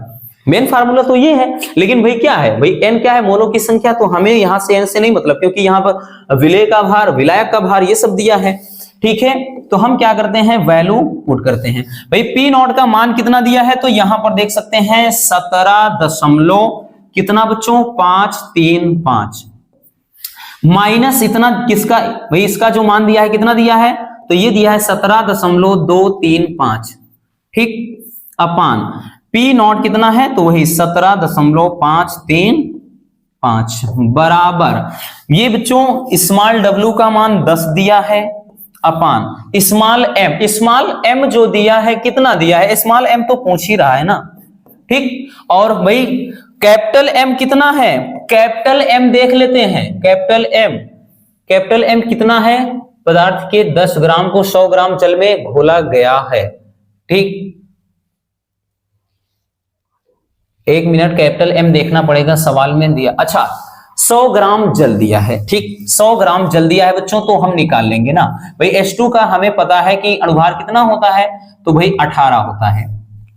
मेन फार्मूला तो ये है, लेकिन भाई क्या है, भाई एन क्या है, मोलों की संख्या, तो हमें यहां से एन से नहीं मतलब, क्योंकि यहां पर विलेय का भार, विलायक का भार, ये सब दिया है, ठीक है। तो हम क्या करते हैं, वैल्यू पुट करते हैं। भाई पी नॉट का मान कितना दिया है, तो यहां पर देख सकते हैं 17 कितना बच्चों 535 माइनस इतना किसका, भाई इसका जो मान दिया है कितना दिया है, तो ये दिया है 17.235, ठीक, अपान पी नॉट कितना है, तो वही 17.535 बराबर, ये बच्चों स्मॉल w का मान 10 दिया है, अपान स्मॉल m जो दिया है कितना दिया है, स्मॉल m तो पूछ ही रहा है ना, ठीक, और भाई कैपिटल M कितना है, कैपिटल M देख लेते हैं, कैपिटल M कितना है, पदार्थ के 10 ग्राम को 100 ग्राम जल में घोला गया है, ठीक, 1 मिनट, कैपिटल M देखना पड़ेगा, सवाल में दिया, अच्छा 100 ग्राम जल दिया है, ठीक, 100 ग्राम जल दिया है बच्चों, तो हम निकाल लेंगे ना, भाई H2 का हमें पता है कि अणुभार कितना होता है, तो भाई 18 होता है,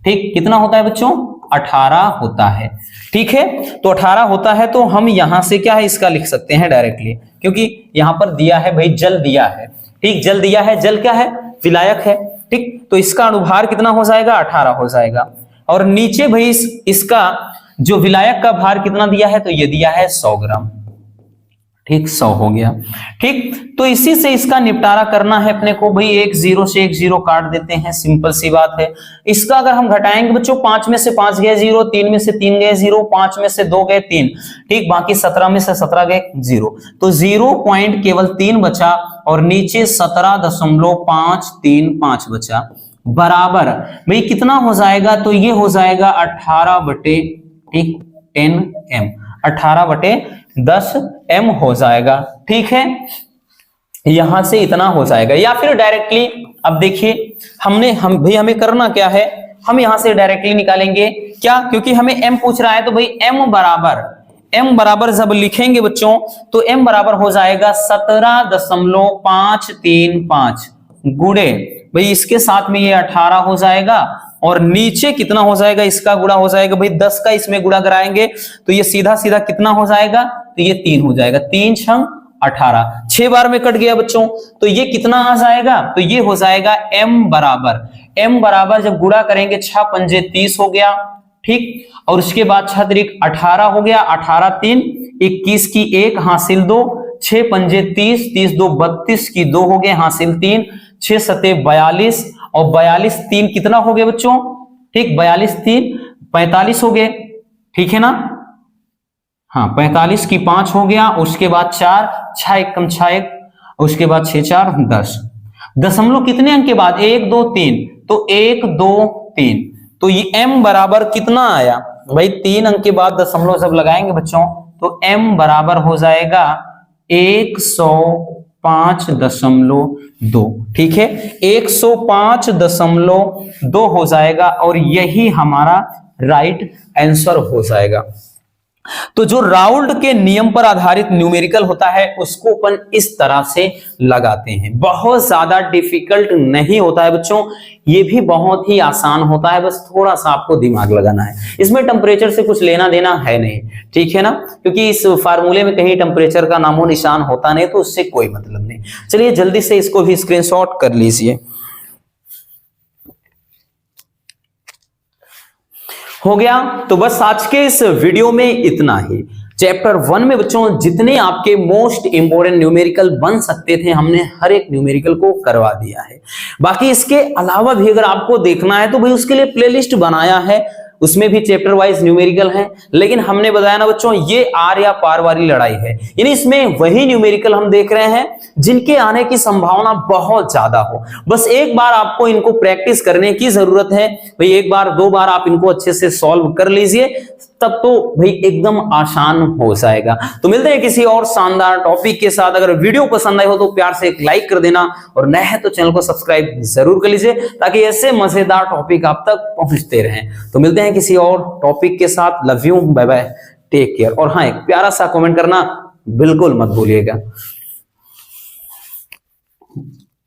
ठीक, कितना होता है बच्चों, 18 होता है, ठीक है। तो 18 होता है, तो हम यहां से क्या है, इसका लिख सकते हैं डायरेक्टली, क्योंकि यहां पर दिया है भाई जल दिया है, ठीक, जल दिया है, जल क्या है, विलायक है, ठीक, तो इसका अणुभार कितना हो जाएगा, 18 हो जाएगा, और नीचे भाई इसका जो विलायक का भार कितना दिया है, तो ये दिया है 100 ग्राम, ठीक, 100 हो गया, ठीक। तो इसी से इसका निपटारा करना है अपने को, भाई एक 0 से एक 0 काट देते हैं, सिंपल सी बात है। इसका अगर हम घटाएंगे बच्चों, 5 में से 5 गए 0, 3 में से 3 गए 0, 5 में से 2 गए 3, ठीक, बाकी 17 में से 17 गए 0, तो 0 पॉइंट केवल 3 बचा, और नीचे 17.535 बचा, बराबर भाई कितना हो जाएगा, तो ये हो जाएगा 18 बटे, ठीक, 10m, 18/10m हो जाएगा, ठीक है, यहां से इतना हो जाएगा। या फिर डायरेक्टली, अब देखिए हमें करना क्या है, हम यहां से डायरेक्टली निकालेंगे क्या, क्योंकि हमें m पूछ रहा है, तो भाई m बराबर जब लिखेंगे बच्चों, तो m बराबर हो जाएगा 17.535 गुणे, भाई इसके साथ में ये 18 हो जाएगा, और नीचे कितना हो जाएगा, इसका गुणा हो जाएगा भाई 10 का इसमें गुणा कराएंगे तो ये सीधा सीधा कितना हो जाएगा, तो ये 3 हो जाएगा, 3 छंग 18, 6 बार में कट गया बच्चों। तो ये कितना आ जाएगा, तो ये हो जाएगा m बराबर जब गुणा करेंगे 6 पंजे 30 हो गया, ठीक। और उसके बाद 6 त्रिक 18 हो गया, 18 3 21 की 1 हासिल 2, 6 पंजे 30, 30 2 32 की 2 हो गए हासिल 3, 6 सते 42 और 42 3 कितना हो गया बच्चों, ठीक, 42 3 45 हो गए, ठीक है ना, हाँ 45 की 5 हो गया, उसके बाद 4 6 1 कम 6 1, उसके बाद 6 4 10, दशमलव कितने अंक के बाद 1 2 3, तो 1 2 3, तो ये m बराबर कितना आया भाई, 3 अंक के बाद दशमलव जब लगाएंगे बच्चों तो m बराबर हो जाएगा 105.2, ठीक है, 105.2 हो जाएगा और यही हमारा राइट आंसर हो जाएगा। तो जो राउल्ट के नियम पर आधारित न्यूमेरिकल होता है उसको अपन इस तरह से लगाते हैं, बहुत ज्यादा डिफिकल्ट नहीं होता है बच्चों, ये भी बहुत ही आसान होता है, बस थोड़ा सा आपको दिमाग लगाना है। इसमें टेम्परेचर से कुछ लेना देना है नहीं, ठीक है ना, क्योंकि इस फार्मूले में कहीं टेम्परेचर का नामो निशान होता नहीं, तो उससे कोई मतलब नहीं। चलिए जल्दी से इसको भी स्क्रीनशॉट कर लीजिए। हो गया, तो बस आज के इस वीडियो में इतना ही। चैप्टर 1 में बच्चों जितने आपके मोस्ट इंपोर्टेंट न्यूमेरिकल बन सकते थे हमने हर एक न्यूमेरिकल को करवा दिया है। बाकी इसके अलावा भी अगर आपको देखना है तो भाई उसके लिए प्लेलिस्ट बनाया है, उसमें भी चैप्टर वाइज न्यूमेरिकल है, लेकिन हमने बताया ना बच्चों ये आर या पार वाली लड़ाई है, यानी इसमें वही न्यूमेरिकल हम देख रहे हैं जिनके आने की संभावना बहुत ज्यादा हो। बस एक बार आपको इनको प्रैक्टिस करने की जरूरत है भाई, एक बार 2 बार आप इनको अच्छे से सॉल्व कर लीजिए, तब तो भाई एकदम आसान हो जाएगा। तो मिलते हैं किसी और शानदार टॉपिक के साथ। अगर वीडियो पसंद आई हो तो प्यार से एक लाइक कर देना, और नए हैं तो चैनल को सब्सक्राइब जरूर कर लीजिए ताकि ऐसे मजेदार टॉपिक आप तक पहुंचते रहें। तो मिलते हैं किसी और टॉपिक के साथ। Love you, bye bye, take care. और हाँ, एक प्यारा सा कमेंट करना बिल्कुल मत भूलिएगा।